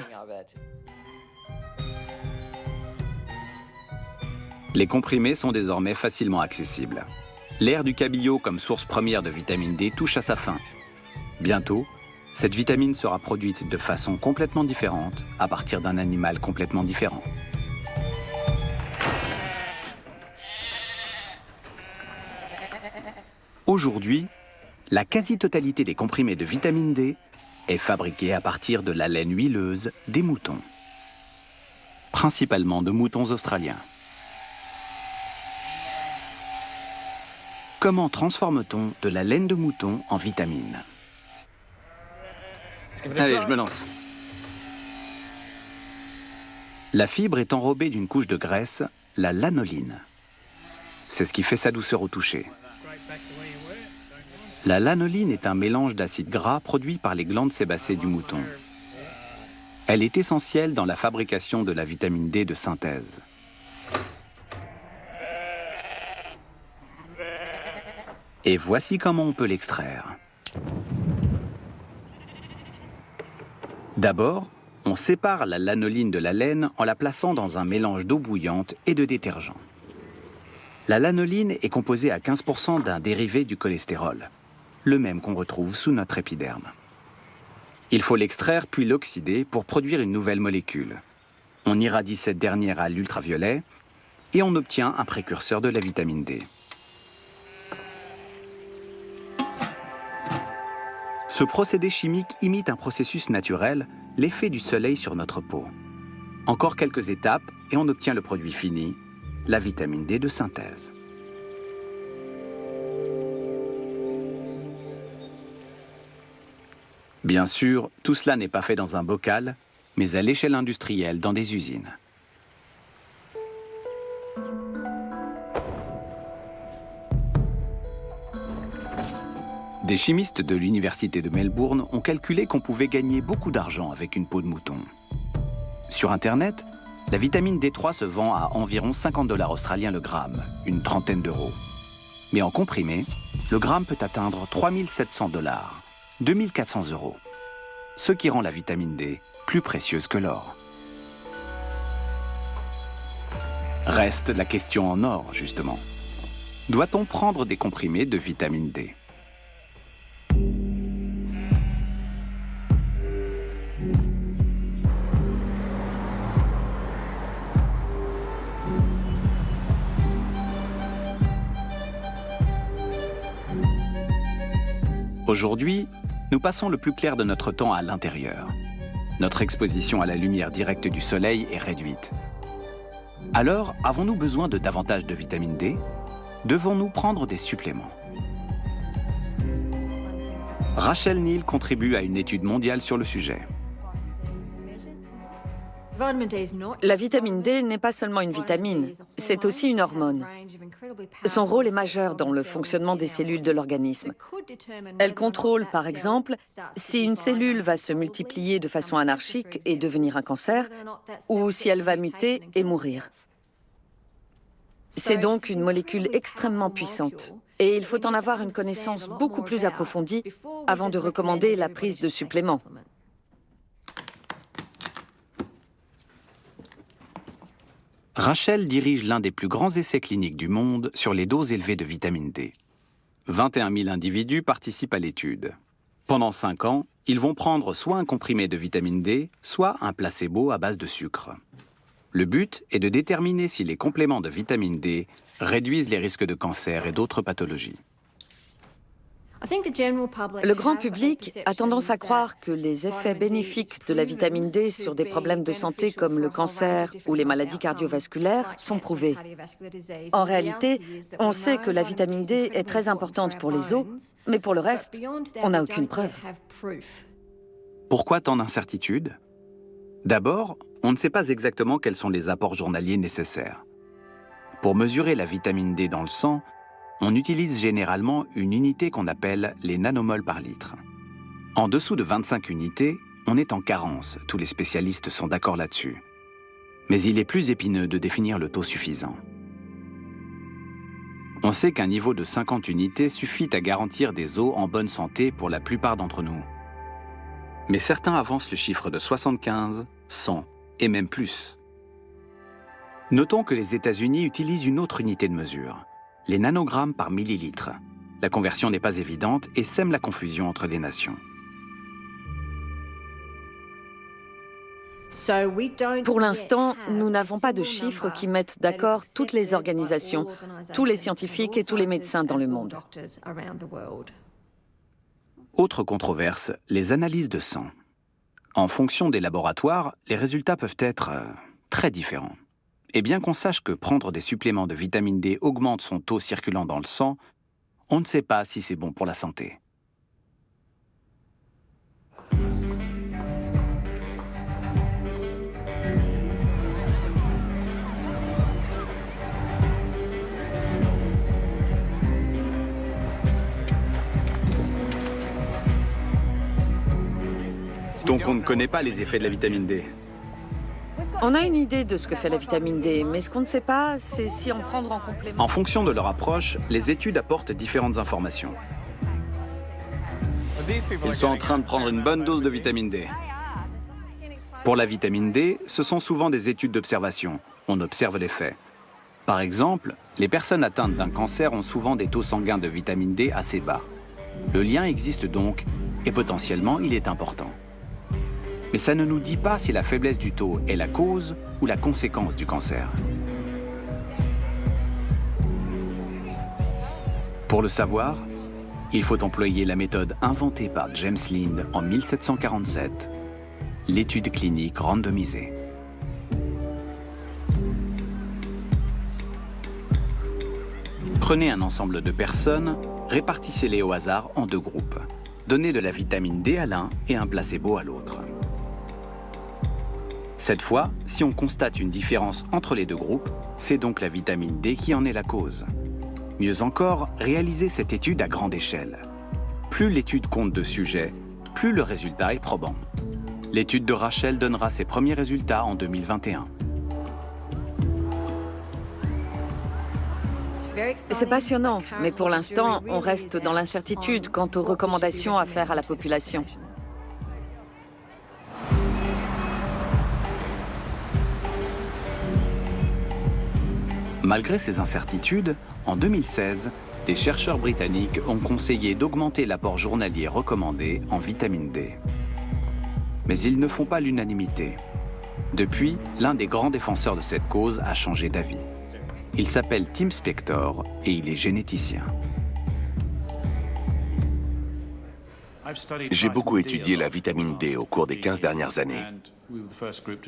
Les comprimés sont désormais facilement accessibles. L'ère du cabillaud comme source première de vitamine D touche à sa fin. Bientôt, cette vitamine sera produite de façon complètement différente à partir d'un animal complètement différent. Aujourd'hui, la quasi-totalité des comprimés de vitamine D est fabriquée à partir de la laine huileuse des moutons, principalement de moutons australiens. Comment transforme-t-on de la laine de mouton en vitamine? Allez, je me lance. La fibre est enrobée d'une couche de graisse, la lanoline. C'est ce qui fait sa douceur au toucher. La lanoline est un mélange d'acides gras produit par les glandes sébacées du mouton. Elle est essentielle dans la fabrication de la vitamine D de synthèse. Et voici comment on peut l'extraire. D'abord, on sépare la lanoline de la laine en la plaçant dans un mélange d'eau bouillante et de détergent. La lanoline est composée à 15% d'un dérivé du cholestérol, le même qu'on retrouve sous notre épiderme. Il faut l'extraire puis l'oxyder pour produire une nouvelle molécule. On irradie cette dernière à l'ultraviolet et on obtient un précurseur de la vitamine D. Ce procédé chimique imite un processus naturel, l'effet du soleil sur notre peau. Encore quelques étapes et on obtient le produit fini, la vitamine D de synthèse. Bien sûr, tout cela n'est pas fait dans un bocal, mais à l'échelle industrielle dans des usines. Des chimistes de l'université de Melbourne ont calculé qu'on pouvait gagner beaucoup d'argent avec une peau de mouton. Sur Internet, la vitamine D3 se vend à environ 50 $ australiens le gramme, une trentaine d'euros. Mais en comprimé, le gramme peut atteindre 3 700 $, 2 400 €, ce qui rend la vitamine D plus précieuse que l'or. Reste la question en or, justement. Doit-on prendre des comprimés de vitamine D ? Aujourd'hui, nous passons le plus clair de notre temps à l'intérieur. Notre exposition à la lumière directe du soleil est réduite. Alors, avons-nous besoin de davantage de vitamine D? Devons-nous prendre des suppléments? Rachel Neal contribue à une étude mondiale sur le sujet. La vitamine D n'est pas seulement une vitamine, c'est aussi une hormone. Son rôle est majeur dans le fonctionnement des cellules de l'organisme. Elle contrôle, par exemple, si une cellule va se multiplier de façon anarchique et devenir un cancer, ou si elle va muter et mourir. C'est donc une molécule extrêmement puissante. Et il faut en avoir une connaissance beaucoup plus approfondie avant de recommander la prise de suppléments. Rachel dirige l'un des plus grands essais cliniques du monde sur les doses élevées de vitamine D. 21 000 individus participent à l'étude. Pendant 5 ans, ils vont prendre soit un comprimé de vitamine D, soit un placebo à base de sucre. Le but est de déterminer si les compléments de vitamine D réduisent les risques de cancer et d'autres pathologies. Le grand public a tendance à croire que les effets bénéfiques de la vitamine D sur des problèmes de santé comme le cancer ou les maladies cardiovasculaires sont prouvés. En réalité, on sait que la vitamine D est très importante pour les os, mais pour le reste, on n'a aucune preuve. Pourquoi tant d'incertitudes? D'abord, on ne sait pas exactement quels sont les apports journaliers nécessaires. Pour mesurer la vitamine D dans le sang, on utilise généralement une unité qu'on appelle les nanomoles par litre. En dessous de 25 unités, on est en carence, tous les spécialistes sont d'accord là-dessus. Mais il est plus épineux de définir le taux suffisant. On sait qu'un niveau de 50 unités suffit à garantir des os en bonne santé pour la plupart d'entre nous. Mais certains avancent le chiffre de 75, 100 et même plus. Notons que les États-Unis utilisent une autre unité de mesure, les nanogrammes par millilitre. La conversion n'est pas évidente et sème la confusion entre les nations. Pour l'instant, nous n'avons pas de chiffres qui mettent d'accord toutes les organisations, tous les scientifiques et tous les médecins dans le monde. Autre controverse, les analyses de sang. En fonction des laboratoires, les résultats peuvent être très différents. Et bien qu'on sache que prendre des suppléments de vitamine D augmente son taux circulant dans le sang, on ne sait pas si c'est bon pour la santé. Donc on ne connaît pas les effets de la vitamine D. On a une idée de ce que fait la vitamine D, mais ce qu'on ne sait pas, c'est si en prendre en complément. En fonction de leur approche, les études apportent différentes informations. Ils sont en train de prendre une bonne dose de vitamine D. Pour la vitamine D, ce sont souvent des études d'observation. On observe les faits. Par exemple, les personnes atteintes d'un cancer ont souvent des taux sanguins de vitamine D assez bas. Le lien existe donc, et potentiellement, il est important. Mais ça ne nous dit pas si la faiblesse du taux est la cause ou la conséquence du cancer. Pour le savoir, il faut employer la méthode inventée par James Lind en 1747, l'étude clinique randomisée. Prenez un ensemble de personnes, répartissez-les au hasard en 2 groupes. Donnez de la vitamine D à l'un et un placebo à l'autre. Cette fois, si on constate une différence entre les 2 groupes, c'est donc la vitamine D qui en est la cause. Mieux encore, réalisez cette étude à grande échelle. Plus l'étude compte de sujets, plus le résultat est probant. L'étude de Rachel donnera ses premiers résultats en 2021. C'est passionnant, mais pour l'instant, on reste dans l'incertitude quant aux recommandations à faire à la population. Malgré ces incertitudes, en 2016, des chercheurs britanniques ont conseillé d'augmenter l'apport journalier recommandé en vitamine D. Mais ils ne font pas l'unanimité. Depuis, l'un des grands défenseurs de cette cause a changé d'avis. Il s'appelle Tim Spector et il est généticien. J'ai beaucoup étudié la vitamine D au cours des 15 dernières années.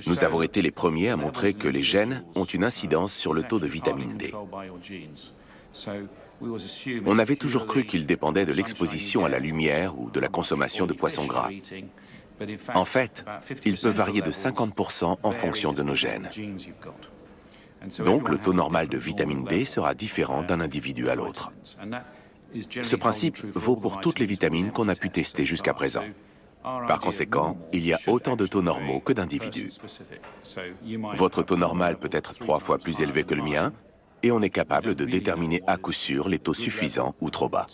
Nous avons été les premiers à montrer que les gènes ont une incidence sur le taux de vitamine D. On avait toujours cru qu'il dépendait de l'exposition à la lumière ou de la consommation de poissons gras. En fait, il peut varier de 50% en fonction de nos gènes. Donc, le taux normal de vitamine D sera différent d'un individu à l'autre. Ce principe vaut pour toutes les vitamines qu'on a pu tester jusqu'à présent. Par conséquent, il y a autant de taux normaux que d'individus. Votre taux normal peut être 3 fois plus élevé que le mien, et on est capable de déterminer à coup sûr les taux suffisants ou trop bas.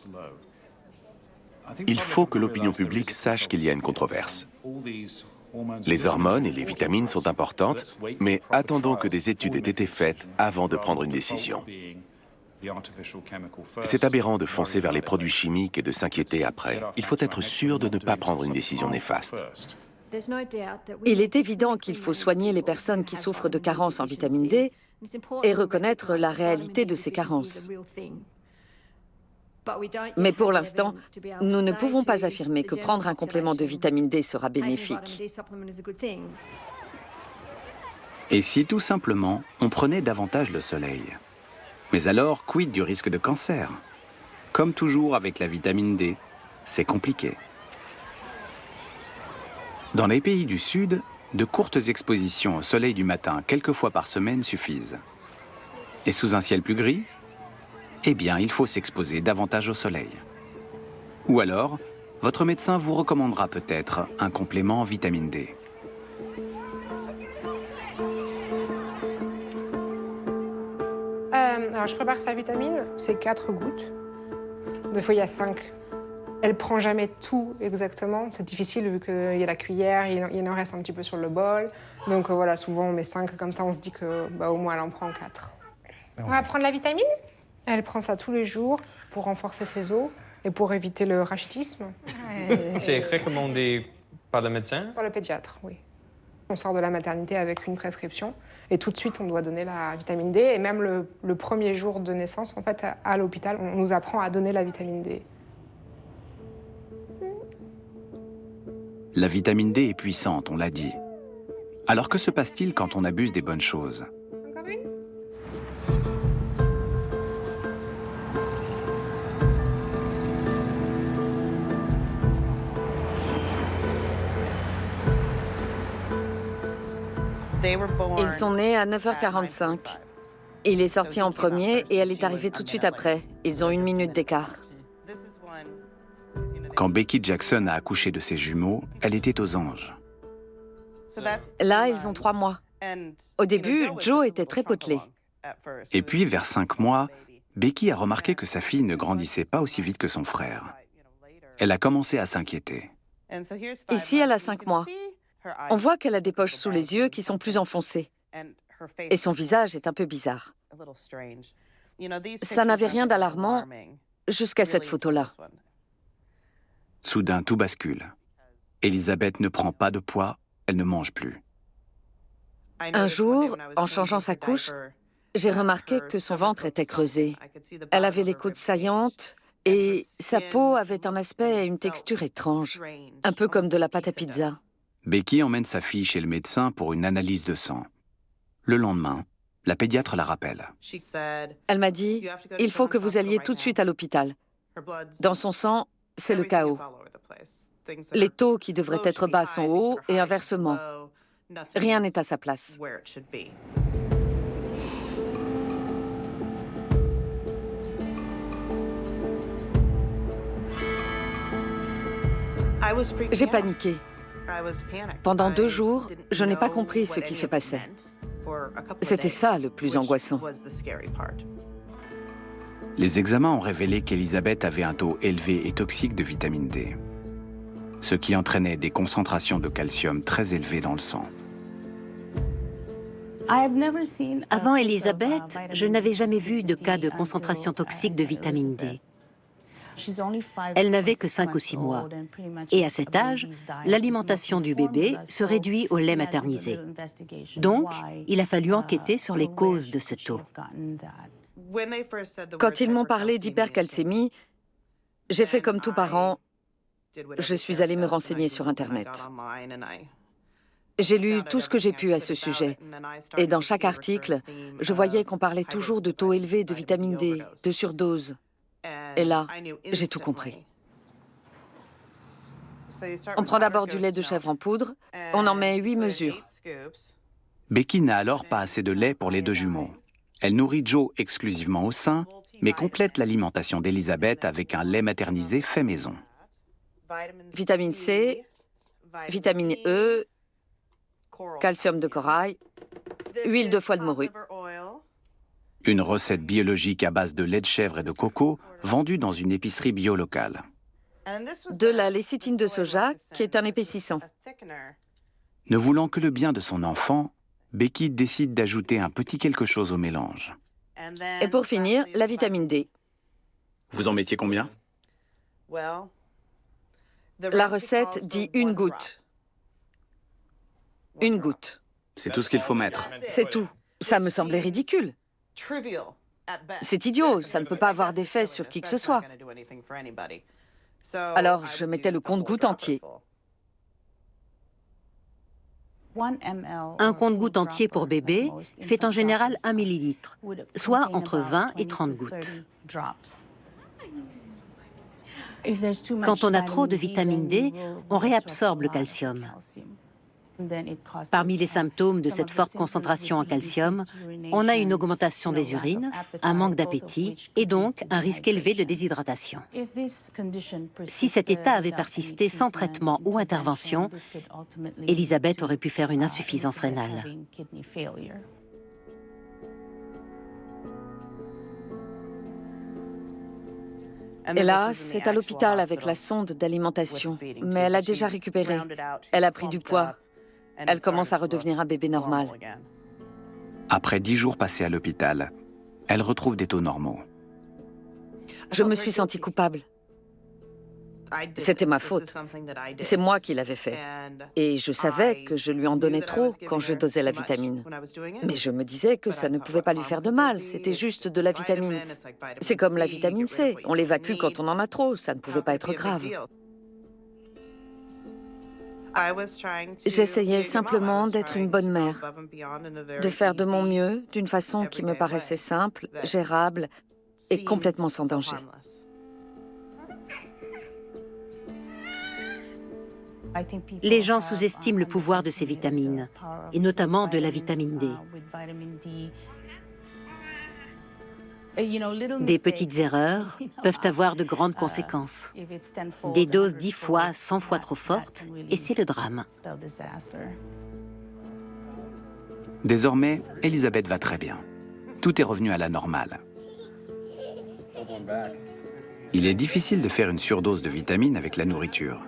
Il faut que l'opinion publique sache qu'il y a une controverse. Les hormones et les vitamines sont importantes, mais attendons que des études aient été faites avant de prendre une décision. C'est aberrant de foncer vers les produits chimiques et de s'inquiéter après. Il faut être sûr de ne pas prendre une décision néfaste. Il est évident qu'il faut soigner les personnes qui souffrent de carences en vitamine D et reconnaître la réalité de ces carences. Mais pour l'instant, nous ne pouvons pas affirmer que prendre un complément de vitamine D sera bénéfique. Et si tout simplement, on prenait davantage le soleil? Mais alors, quid du risque de cancer? Comme toujours avec la vitamine D, c'est compliqué. Dans les pays du Sud, de courtes expositions au soleil du matin quelques fois par semaine suffisent. Et sous un ciel plus gris? Eh bien, il faut s'exposer davantage au soleil. Ou alors, votre médecin vous recommandera peut-être un complément en vitamine D. Alors, je prépare sa vitamine, c'est 4 gouttes. Des fois, il y a 5. Elle prend jamais tout exactement. C'est difficile vu qu'il y a la cuillère, il en reste un petit peu sur le bol. Donc voilà, souvent on met 5 comme ça, on se dit que au moins elle en prend 4. On va prendre la vitamine. Elle prend ça tous les jours pour renforcer ses os et pour éviter le rachitisme. C'est recommandé par le médecin? Par le pédiatre, oui. On sort de la maternité avec une prescription et tout de suite on doit donner la vitamine D. Et même le premier jour de naissance, en fait, à l'hôpital, on nous apprend à donner la vitamine D. La vitamine D est puissante, on l'a dit. Alors que se passe-t-il quand on abuse des bonnes choses? Ils sont nés à 9h45. Il est sorti en premier et elle est arrivée tout de suite après. Ils ont 1 minute d'écart. Quand Becky Jackson a accouché de ses jumeaux, elle était aux anges. Là, ils ont 3 mois. Au début, Joe était très potelé. Et puis, vers 5 mois, Becky a remarqué que sa fille ne grandissait pas aussi vite que son frère. Elle a commencé à s'inquiéter. Ici, elle a 5 mois. On voit qu'elle a des poches sous les yeux qui sont plus enfoncées. Et son visage est un peu bizarre. Ça n'avait rien d'alarmant jusqu'à cette photo-là. Soudain, tout bascule. Elisabeth ne prend pas de poids, elle ne mange plus. Un jour, en changeant sa couche, j'ai remarqué que son ventre était creusé. Elle avait les côtes saillantes et sa peau avait un aspect et une texture étrange, un peu comme de la pâte à pizza. Becky emmène sa fille chez le médecin pour une analyse de sang. Le lendemain, la pédiatre la rappelle. Elle m'a dit, « Il faut que vous alliez tout de suite à l'hôpital. Dans son sang, c'est le chaos. Les taux qui devraient être bas sont hauts et inversement. Rien n'est à sa place. » J'ai paniqué. Pendant 2 jours, je n'ai pas compris ce qui se passait. C'était ça le plus angoissant. Les examens ont révélé qu'Elisabeth avait un taux élevé et toxique de vitamine D, ce qui entraînait des concentrations de calcium très élevées dans le sang. Avant Elisabeth, je n'avais jamais vu de cas de concentration toxique de vitamine D. Elle n'avait que 5 ou 6 mois. Et à cet âge, l'alimentation du bébé se réduit au lait maternisé. Donc, il a fallu enquêter sur les causes de ce taux. Quand ils m'ont parlé d'hypercalcémie, j'ai fait comme tout parent. je suis allée me renseigner sur Internet. J'ai lu tout ce que j'ai pu à ce sujet. Et dans chaque article, je voyais qu'on parlait toujours de taux élevés de vitamine D, de surdose. Et là, j'ai tout compris. On prend d'abord du lait de chèvre en poudre, on en met 8 mesures. Becky n'a alors pas assez de lait pour les deux jumeaux. Elle nourrit Joe exclusivement au sein, mais complète l'alimentation d'Elisabeth avec un lait maternisé fait maison. Vitamine C, vitamine E, calcium de corail, huile de foie de morue. Une recette biologique à base de lait de chèvre et de coco, vendue dans une épicerie bio locale. De la lécithine de soja, qui est un épaississant. Ne voulant que le bien de son enfant, Becky décide d'ajouter un petit quelque chose au mélange. Et pour finir, la vitamine D. Vous en mettiez combien? La recette dit une goutte. Une goutte. C'est tout ce qu'il faut mettre. C'est tout. Ça me semblait ridicule. C'est idiot, ça ne peut pas avoir d'effet sur qui que ce soit. Alors, je mettais le compte-gouttes entier. Un compte-gouttes entier pour bébé fait en général 1 millilitre, soit entre 20 et 30 gouttes. Quand on a trop de vitamine D, on réabsorbe le calcium. Parmi les symptômes de cette forte concentration en calcium, on a une augmentation des urines, un manque d'appétit et donc un risque élevé de déshydratation. Si cet état avait persisté sans traitement ou intervention, Elisabeth aurait pu faire une insuffisance rénale. Et là, c'est à l'hôpital avec la sonde d'alimentation. Mais elle a déjà récupéré. Elle a pris du poids. Elle commence à redevenir un bébé normal. Après 10 jours passés à l'hôpital, elle retrouve des taux normaux. Je me suis sentie coupable. C'était ma faute. C'est moi qui l'avais fait. Et je savais que je lui en donnais trop quand je dosais la vitamine. Mais je me disais que ça ne pouvait pas lui faire de mal, c'était juste de la vitamine. C'est comme la vitamine C, on l'évacue quand on en a trop, ça ne pouvait pas être grave. J'essayais simplement d'être une bonne mère, de faire de mon mieux d'une façon qui me paraissait simple, gérable et complètement sans danger. Les gens sous-estiment le pouvoir de ces vitamines, et notamment de la vitamine D. Des petites erreurs peuvent avoir de grandes conséquences. Des doses 10 fois, 100 fois trop fortes, et c'est le drame. Désormais, Elisabeth va très bien. Tout est revenu à la normale. Il est difficile de faire une surdose de vitamines avec la nourriture.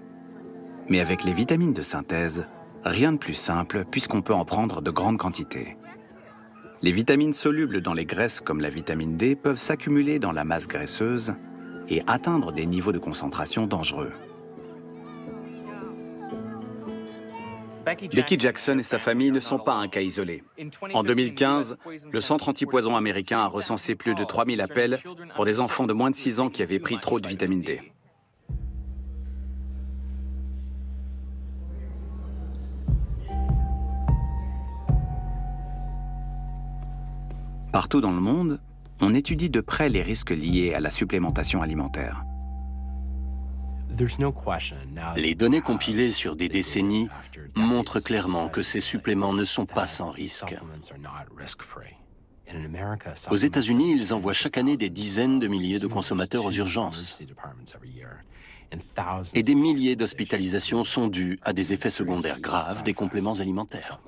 Mais avec les vitamines de synthèse, rien de plus simple puisqu'on peut en prendre de grandes quantités. Les vitamines solubles dans les graisses comme la vitamine D peuvent s'accumuler dans la masse graisseuse et atteindre des niveaux de concentration dangereux. Becky Jackson et sa famille ne sont pas un cas isolé. En 2015, le Centre antipoison américain a recensé plus de 3000 appels pour des enfants de moins de 6 ans qui avaient pris trop de vitamine D. Partout dans le monde, on étudie de près les risques liés à la supplémentation alimentaire. Les données compilées sur des décennies montrent clairement que ces suppléments ne sont pas sans risque. Aux États-Unis, ils envoient chaque année des dizaines de milliers de consommateurs aux urgences. Et des milliers d'hospitalisations sont dues à des effets secondaires graves des compléments alimentaires.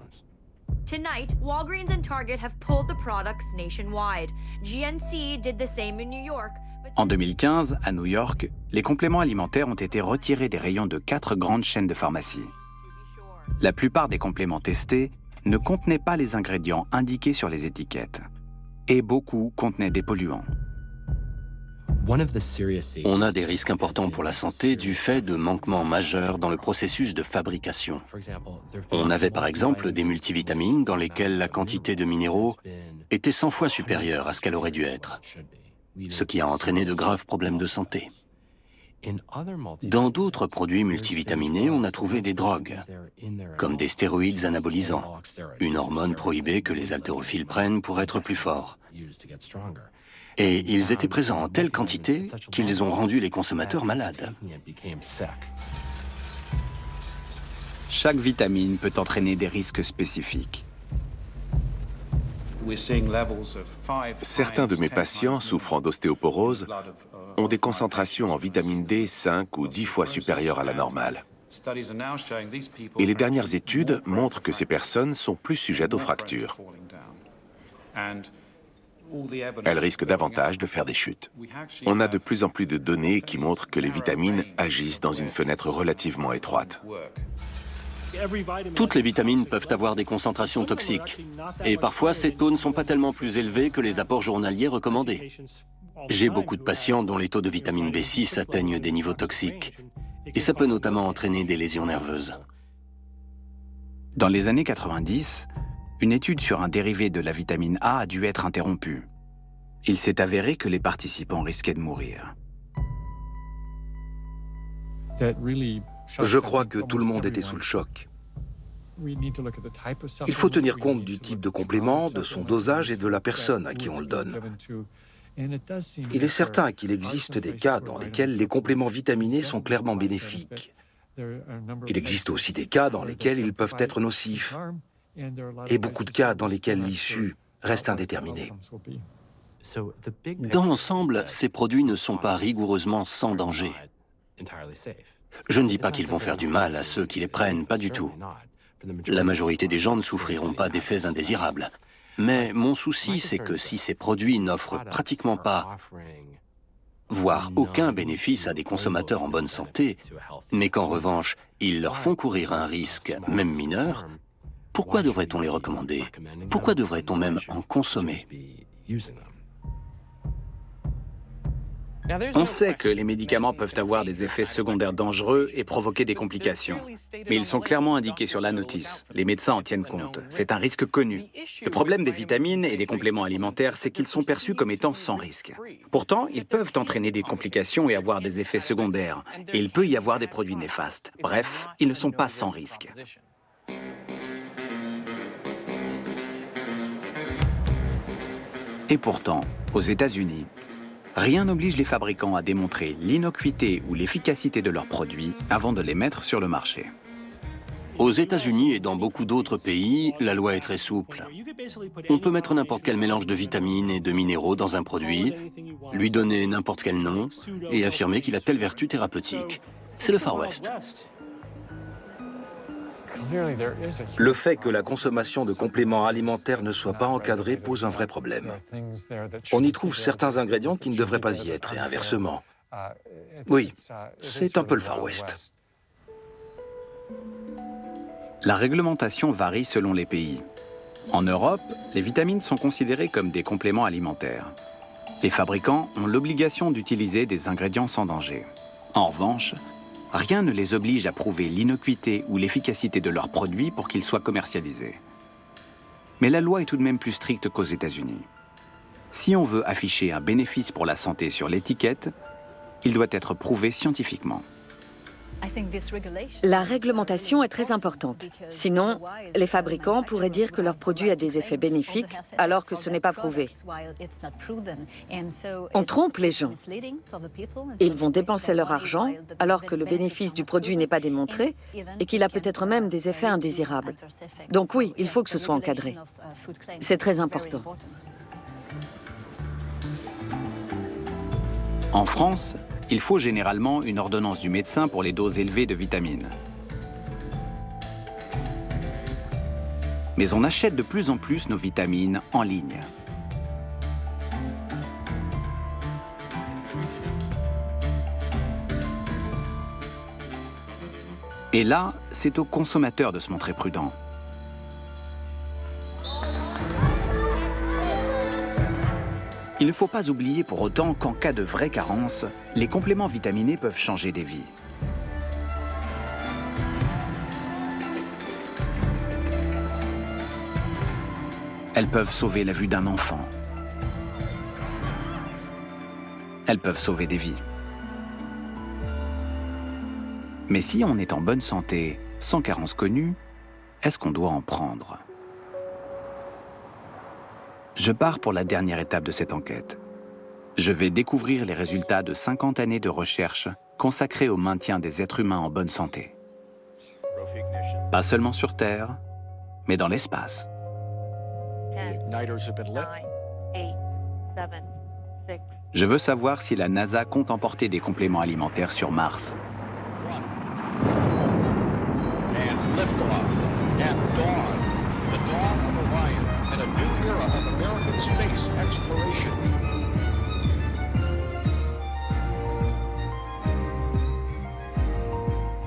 Tonight, Walgreens and Target have pulled the products nationwide. GNC did the same in New York. En 2015, à New York, les compléments alimentaires ont été retirés des rayons de 4 grandes chaînes de pharmacie. La plupart des compléments testés ne contenaient pas les ingrédients indiqués sur les étiquettes. Et beaucoup contenaient des polluants. On a des risques importants pour la santé du fait de manquements majeurs dans le processus de fabrication. On avait par exemple des multivitamines dans lesquelles la quantité de minéraux était 100 fois supérieure à ce qu'elle aurait dû être, ce qui a entraîné de graves problèmes de santé. Dans d'autres produits multivitaminés, on a trouvé des drogues, comme des stéroïdes anabolisants, une hormone prohibée que les haltérophiles prennent pour être plus forts. Et ils étaient présents en telle quantité qu'ils ont rendu les consommateurs malades. Chaque vitamine peut entraîner des risques spécifiques. Certains de mes patients souffrant d'ostéoporose ont des concentrations en vitamine D 5 ou 10 fois supérieures à la normale. Et les dernières études montrent que ces personnes sont plus sujettes aux fractures. Elles risquent davantage de faire des chutes. On a de plus en plus de données qui montrent que les vitamines agissent dans une fenêtre relativement étroite. Toutes les vitamines peuvent avoir des concentrations toxiques. Et parfois, ces taux ne sont pas tellement plus élevés que les apports journaliers recommandés. J'ai beaucoup de patients dont les taux de vitamine B6 atteignent des niveaux toxiques. Et ça peut notamment entraîner des lésions nerveuses. Dans les années 90, une étude sur un dérivé de la vitamine A a dû être interrompue. Il s'est avéré que les participants risquaient de mourir. Je crois que tout le monde était sous le choc. Il faut tenir compte du type de complément, de son dosage et de la personne à qui on le donne. Il est certain qu'il existe des cas dans lesquels les compléments vitaminés sont clairement bénéfiques. Il existe aussi des cas dans lesquels ils peuvent être nocifs, et beaucoup de cas dans lesquels l'issue reste indéterminée. Dans l'ensemble, ces produits ne sont pas rigoureusement sans danger. Je ne dis pas qu'ils vont faire du mal à ceux qui les prennent, pas du tout. La majorité des gens ne souffriront pas d'effets indésirables. Mais mon souci, c'est que si ces produits n'offrent pratiquement pas, voire aucun bénéfice à des consommateurs en bonne santé, mais qu'en revanche, ils leur font courir un risque, même mineur, pourquoi devrait-on les recommander? Pourquoi devrait-on même en consommer? On sait que les médicaments peuvent avoir des effets secondaires dangereux et provoquer des complications. Mais ils sont clairement indiqués sur la notice. Les médecins en tiennent compte. C'est un risque connu. Le problème des vitamines et des compléments alimentaires, c'est qu'ils sont perçus comme étant sans risque. Pourtant, ils peuvent entraîner des complications et avoir des effets secondaires. Et il peut y avoir des produits néfastes. Bref, ils ne sont pas sans risque. Et pourtant, aux États-Unis, rien n'oblige les fabricants à démontrer l'innocuité ou l'efficacité de leurs produits avant de les mettre sur le marché. Aux États-Unis et dans beaucoup d'autres pays, la loi est très souple. On peut mettre n'importe quel mélange de vitamines et de minéraux dans un produit, lui donner n'importe quel nom et affirmer qu'il a telle vertu thérapeutique. C'est le Far West. Le fait que la consommation de compléments alimentaires ne soit pas encadrée pose un vrai problème. On y trouve certains ingrédients qui ne devraient pas y être, et inversement. Oui, c'est un peu le Far West. La réglementation varie selon les pays. En Europe, les vitamines sont considérées comme des compléments alimentaires. Les fabricants ont l'obligation d'utiliser des ingrédients sans danger. En revanche, rien ne les oblige à prouver l'innocuité ou l'efficacité de leurs produits pour qu'ils soient commercialisés. Mais la loi est tout de même plus stricte qu'aux États-Unis. Si on veut afficher un bénéfice pour la santé sur l'étiquette, il doit être prouvé scientifiquement. La réglementation est très importante. Sinon, les fabricants pourraient dire que leur produit a des effets bénéfiques alors que ce n'est pas prouvé. On trompe les gens. Ils vont dépenser leur argent alors que le bénéfice du produit n'est pas démontré et qu'il a peut-être même des effets indésirables. Donc oui, il faut que ce soit encadré. C'est très important. En France, il faut généralement une ordonnance du médecin pour les doses élevées de vitamines. Mais on achète de plus en plus nos vitamines en ligne. Et là, c'est aux consommateurs de se montrer prudents. Il ne faut pas oublier pour autant qu'en cas de vraie carence, les compléments vitaminés peuvent changer des vies. Elles peuvent sauver la vue d'un enfant. Elles peuvent sauver des vies. Mais si on est en bonne santé, sans carence connue, est-ce qu'on doit en prendre? Je pars pour la dernière étape de cette enquête. Je vais découvrir les résultats de 50 années de recherche consacrées au maintien des êtres humains en bonne santé. Pas seulement sur Terre, mais dans l'espace. Je veux savoir si la NASA compte emporter des compléments alimentaires sur Mars.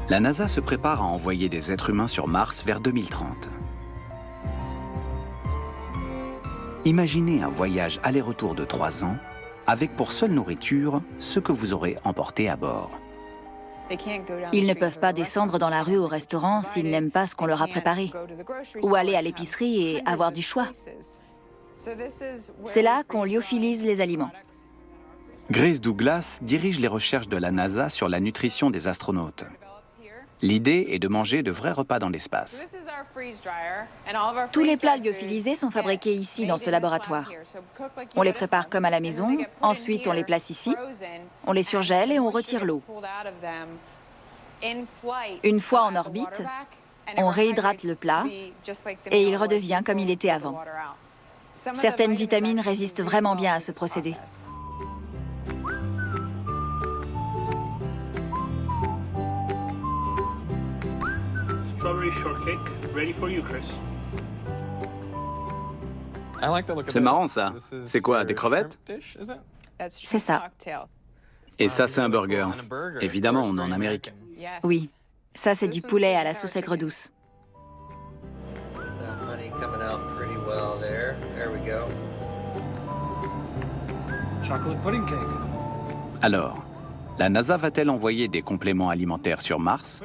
La NASA se prépare à envoyer des êtres humains sur Mars vers 2030. Imaginez un voyage aller-retour de 3 ans, avec pour seule nourriture ce que vous aurez emporté à bord. Ils ne peuvent pas descendre dans la rue au restaurant s'ils n'aiment pas ce qu'on leur a préparé, ou aller à l'épicerie et avoir du choix. C'est là qu'on lyophilise les aliments. Grace Douglas dirige les recherches de la NASA sur la nutrition des astronautes. L'idée est de manger de vrais repas dans l'espace. Tous les plats lyophilisés sont fabriqués ici, dans ce laboratoire. On les prépare comme à la maison, ensuite on les place ici, on les surgèle et on retire l'eau. Une fois en orbite, on réhydrate le plat et il redevient comme il était avant. Certaines vitamines résistent vraiment bien à ce procédé. Strawberry shortcake, ready for you, Chris. C'est marrant ça. C'est quoi, des crevettes? C'est ça. Et ça, c'est un burger. Évidemment, on est en Amérique. Oui, ça c'est du poulet à la sauce aigre douce. Alors, la NASA va-t-elle envoyer des compléments alimentaires sur Mars?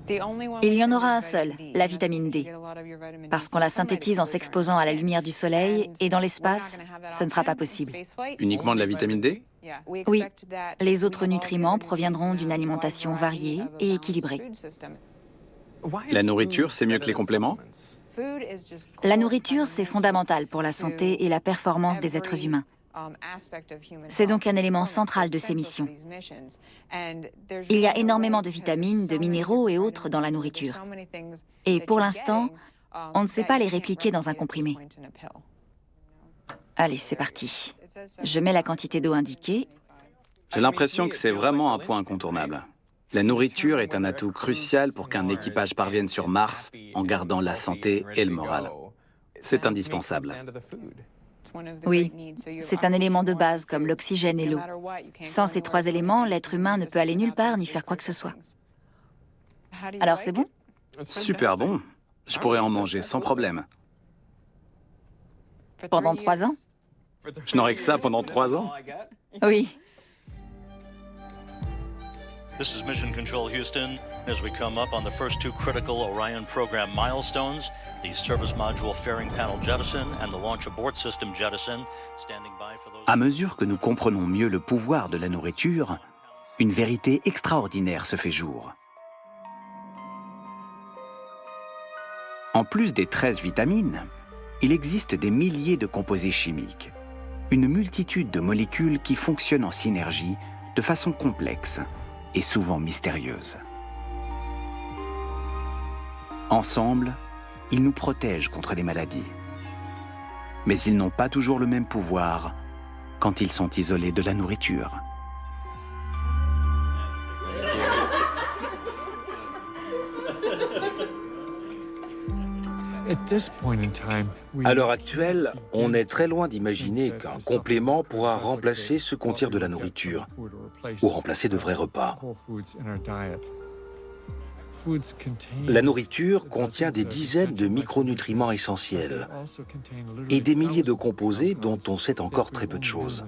Il y en aura un seul, la vitamine D, parce qu'on la synthétise en s'exposant à la lumière du soleil et dans l'espace, ce ne sera pas possible. Uniquement de la vitamine D? Oui, les autres nutriments proviendront d'une alimentation variée et équilibrée. La nourriture, c'est mieux que les compléments? La nourriture, c'est fondamental pour la santé et la performance des êtres humains. C'est donc un élément central de ces missions. Il y a énormément de vitamines, de minéraux et autres dans la nourriture. Et pour l'instant, on ne sait pas les répliquer dans un comprimé. Allez, c'est parti. Je mets la quantité d'eau indiquée. J'ai l'impression que c'est vraiment un point incontournable. La nourriture est un atout crucial pour qu'un équipage parvienne sur Mars en gardant la santé et le moral. C'est indispensable. Oui, c'est un élément de base comme l'oxygène et l'eau. Sans ces 3 éléments, l'être humain ne peut aller nulle part ni faire quoi que ce soit. Alors c'est bon? Super bon. Je pourrais en manger sans problème. Pendant 3 ans? Je n'aurai que ça pendant 3 ans? Oui. This is Mission Control Houston. As we come up on the first 2 critical Orion program milestones, the service module fairing panel jettison and the launch abort system jettison, standing by for those... À mesure que nous comprenons mieux le pouvoir de la nourriture, une vérité extraordinaire se fait jour. En plus des 13 vitamines, il existe des milliers de composés chimiques, une multitude de molécules qui fonctionnent en synergie de façon complexe et souvent mystérieuse. Ensemble, ils nous protègent contre les maladies. Mais ils n'ont pas toujours le même pouvoir quand ils sont isolés de la nourriture. À l'heure actuelle, on est très loin d'imaginer qu'un complément pourra remplacer ce qu'on tire de la nourriture ou remplacer de vrais repas. La nourriture contient des dizaines de micronutriments essentiels et des milliers de composés dont on sait encore très peu de choses.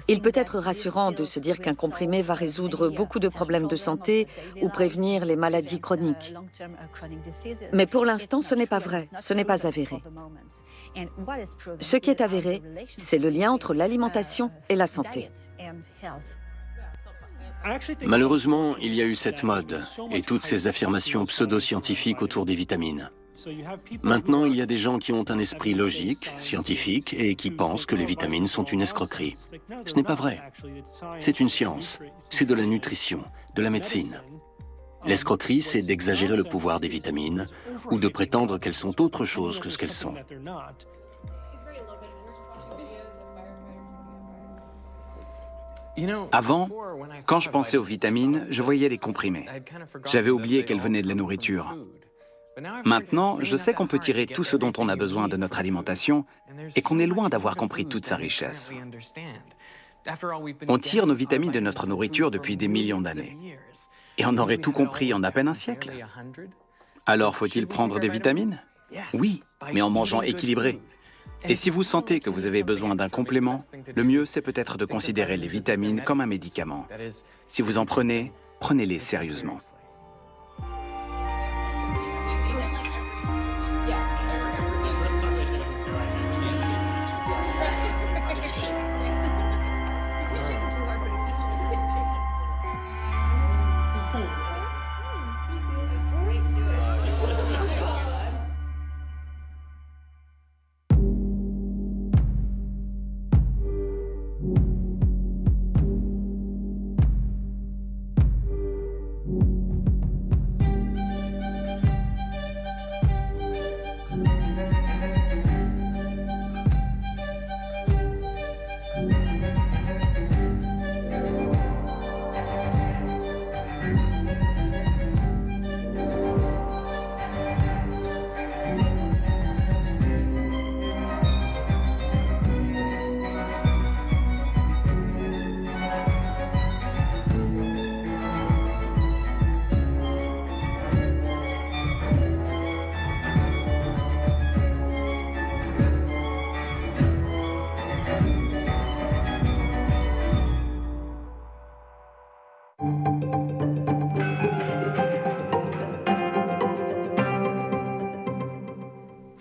Il peut être rassurant de se dire qu'un comprimé va résoudre beaucoup de problèmes de santé ou prévenir les maladies chroniques. Mais pour l'instant, ce n'est pas vrai, ce n'est pas avéré. Ce qui est avéré, c'est le lien entre l'alimentation et la santé. Malheureusement, il y a eu cette mode et toutes ces affirmations pseudo-scientifiques autour des vitamines. Maintenant, il y a des gens qui ont un esprit logique, scientifique, et qui pensent que les vitamines sont une escroquerie. Ce n'est pas vrai. C'est une science, c'est de la nutrition, de la médecine. L'escroquerie, c'est d'exagérer le pouvoir des vitamines ou de prétendre qu'elles sont autre chose que ce qu'elles sont. Avant, quand je pensais aux vitamines, je voyais les comprimés. J'avais oublié qu'elles venaient de la nourriture. Maintenant, je sais qu'on peut tirer tout ce dont on a besoin de notre alimentation et qu'on est loin d'avoir compris toute sa richesse. On tire nos vitamines de notre nourriture depuis des millions d'années. Et on aurait tout compris en à peine un siècle. Alors faut-il prendre des vitamines? Oui, mais en mangeant équilibré. Et si vous sentez que vous avez besoin d'un complément, le mieux c'est peut-être de considérer les vitamines comme un médicament. Si vous en prenez, prenez-les sérieusement.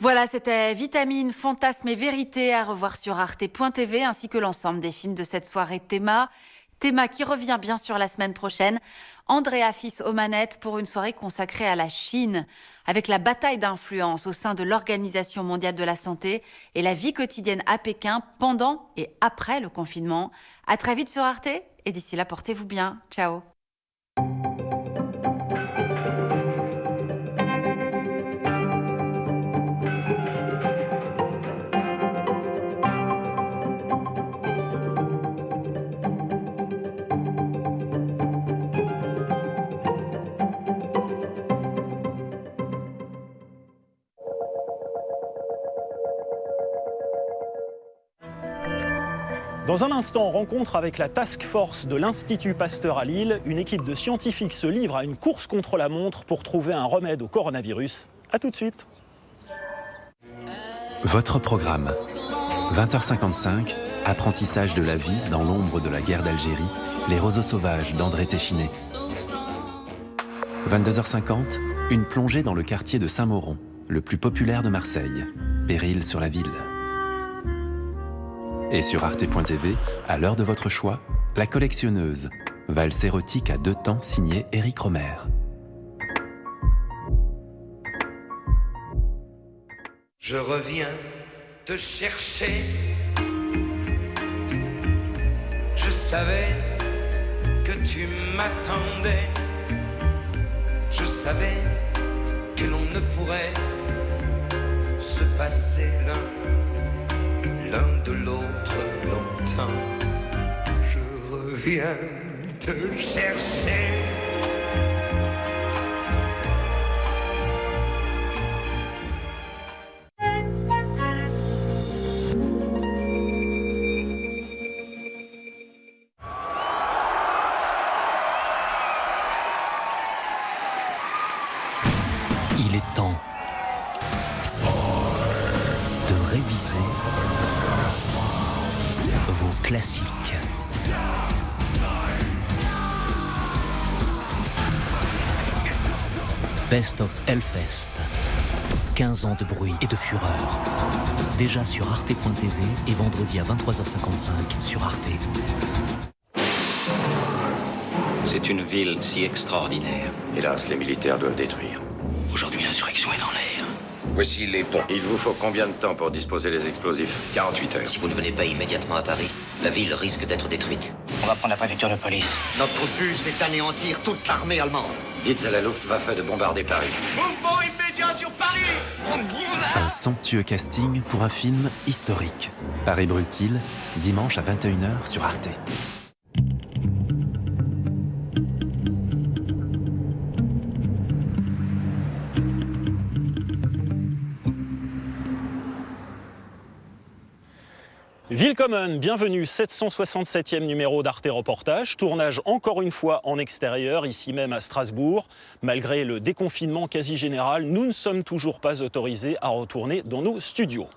Voilà, c'était Vitamines, Fantasmes et Vérité à revoir sur arte.tv ainsi que l'ensemble des films de cette soirée Théma. Théma qui revient bien sûr la semaine prochaine. Andrea Fils aux manettes pour une soirée consacrée à la Chine, avec la bataille d'influence au sein de l'Organisation mondiale de la santé et la vie quotidienne à Pékin pendant et après le confinement. À très vite sur Arte et d'ici là, portez-vous bien. Ciao. Dans un instant, rencontre avec la Task Force de l'Institut Pasteur à Lille. Une équipe de scientifiques se livre à une course contre la montre pour trouver un remède au coronavirus. A tout de suite. Votre programme. 20h55, apprentissage de la vie dans l'ombre de la guerre d'Algérie, les roseaux sauvages d'André Téchiné. 22h50, une plongée dans le quartier de Saint-Mauron, le plus populaire de Marseille. Péril sur la ville. Et sur arte.tv, à l'heure de votre choix, La collectionneuse, valse érotique à 2 temps signée Éric Romer. Je reviens te chercher. Je savais que tu m'attendais. Je savais que l'on ne pourrait se passer l'un de l'autre longtemps. Je reviens te chercher. Il est temps de réviser nouveau classique. Best of Hellfest. 15 ans de bruit et de fureur. Déjà sur arte.tv et vendredi à 23h55 sur Arte. C'est une ville si extraordinaire. Hélas, les militaires doivent détruire. Aujourd'hui, l'insurrection est dans l'air. Voici les ponts. Il vous faut combien de temps pour disposer les explosifs? 48 heures. Si vous ne venez pas immédiatement à Paris, la ville risque d'être détruite. On va prendre la préfecture de police. Notre but, c'est anéantir toute l'armée allemande. Dites à la Luftwaffe de bombarder Paris. Mouvement immédiat sur Paris! Un somptueux casting pour un film historique. Paris brûle-t-il, dimanche à 21h sur Arte. Willkommen, bienvenue, 767e numéro d'Arte Reportage, tournage encore une fois en extérieur, ici même à Strasbourg. Malgré le déconfinement quasi général, nous ne sommes toujours pas autorisés à retourner dans nos studios.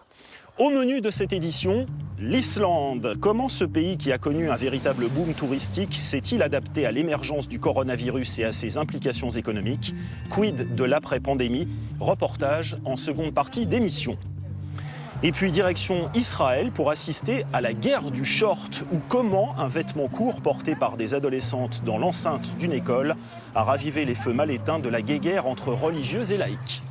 Au menu de cette édition, l'Islande. Comment ce pays qui a connu un véritable boom touristique s'est-il adapté à l'émergence du coronavirus et à ses implications économiques? Quid de l'après-pandémie? Reportage en seconde partie d'émission. Et puis direction Israël pour assister à la guerre du short, ou comment un vêtement court porté par des adolescentes dans l'enceinte d'une école a ravivé les feux mal éteints de la guéguerre entre religieux et laïcs.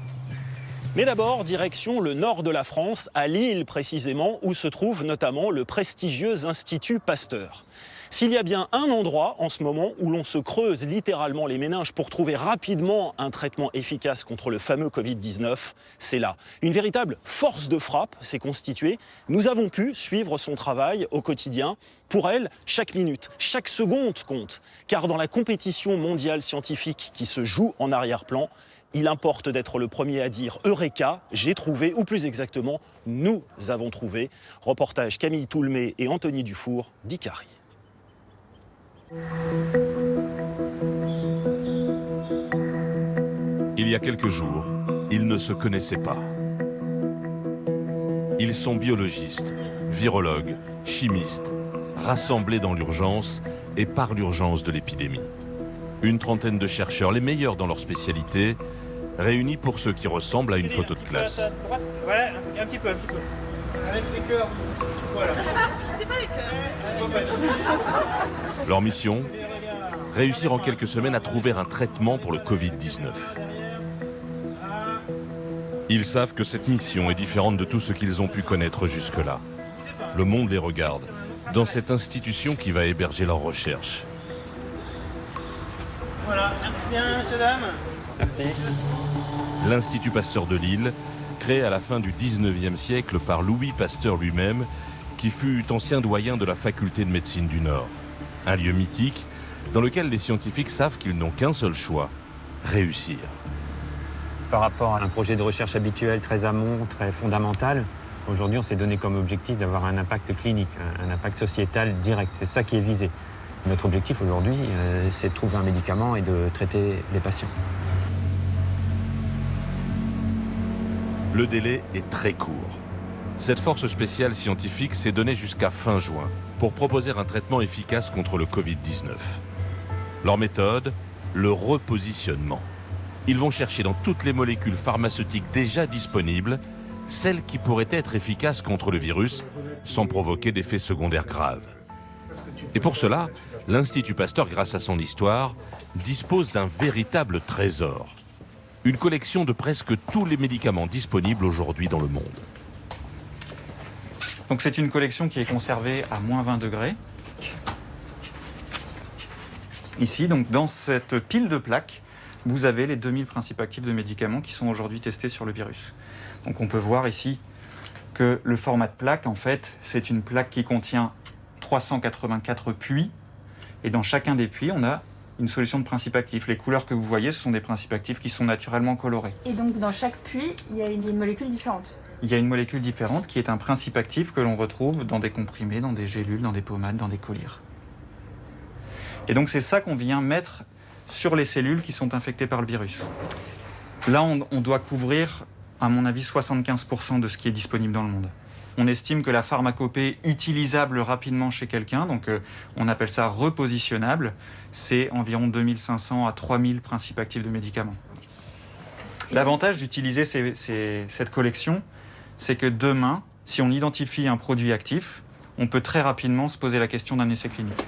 Mais d'abord, direction le nord de la France, à Lille précisément, où se trouve notamment le prestigieux Institut Pasteur. S'il y a bien un endroit en ce moment où l'on se creuse littéralement les méninges pour trouver rapidement un traitement efficace contre le fameux Covid-19, c'est là. Une véritable force de frappe s'est constituée. Nous avons pu suivre son travail au quotidien. Pour elle, chaque minute, chaque seconde compte. Car dans la compétition mondiale scientifique qui se joue en arrière-plan, il importe d'être le premier à dire « Eureka, j'ai trouvé », ou plus exactement, nous avons trouvé. Reportage Camille Toulmé et Anthony Dufour d'Icari. Il y a quelques jours, ils ne se connaissaient pas. Ils sont biologistes, virologues, chimistes, rassemblés dans l'urgence et par l'urgence de l'épidémie. Une trentaine de chercheurs, les meilleurs dans leur spécialité, réunis pour ce qui ressemble à une photo de classe. Ouais, un petit peu. Avec les cœurs, voilà. C'est pas les cœurs. Leur mission, réussir en quelques semaines à trouver un traitement pour le Covid-19. Ils savent que cette mission est différente de tout ce qu'ils ont pu connaître jusque-là. Le monde les regarde, dans cette institution qui va héberger leurs recherches. Voilà, merci bien, messieurs, dames. Merci. L'Institut Pasteur de Lille, créé à la fin du 19e siècle par Louis Pasteur lui-même, qui fut ancien doyen de la faculté de médecine du Nord. Un lieu mythique dans lequel les scientifiques savent qu'ils n'ont qu'un seul choix, réussir. Par rapport à un projet de recherche habituel très amont, très fondamental, aujourd'hui on s'est donné comme objectif d'avoir un impact clinique, un impact sociétal direct. C'est ça qui est visé. Notre objectif aujourd'hui, c'est de trouver un médicament et de traiter les patients. Le délai est très court. Cette force spéciale scientifique s'est donnée jusqu'à fin juin pour proposer un traitement efficace contre le Covid-19. Leur méthode, le repositionnement. Ils vont chercher dans toutes les molécules pharmaceutiques déjà disponibles celles qui pourraient être efficaces contre le virus sans provoquer d'effets secondaires graves. Et pour cela, l'Institut Pasteur, grâce à son histoire, dispose d'un véritable trésor. Une collection de presque tous les médicaments disponibles aujourd'hui dans le monde. Donc c'est une collection qui est conservée à moins 20 degrés. Ici, donc dans cette pile de plaques, vous avez les 2000 principes actifs de médicaments qui sont aujourd'hui testés sur le virus. Donc on peut voir ici que le format de plaque, en fait, c'est une plaque qui contient 384 puits. Et dans chacun des puits, on a une solution de principes actifs. Les couleurs que vous voyez, ce sont des principes actifs qui sont naturellement colorés. Et donc dans chaque puits, il y a une molécule différente? Il y a une molécule différente qui est un principe actif que l'on retrouve dans des comprimés, dans des gélules, dans des pommades, dans des collyres. Et donc c'est ça qu'on vient mettre sur les cellules qui sont infectées par le virus. Là, on doit couvrir, à mon avis, 75% de ce qui est disponible dans le monde. On estime que la pharmacopée utilisable rapidement chez quelqu'un, donc on appelle ça repositionnable, c'est environ 2500 à 3000 principes actifs de médicaments. L'avantage d'utiliser cette collection, c'est que demain, si on identifie un produit actif, on peut très rapidement se poser la question d'un essai clinique.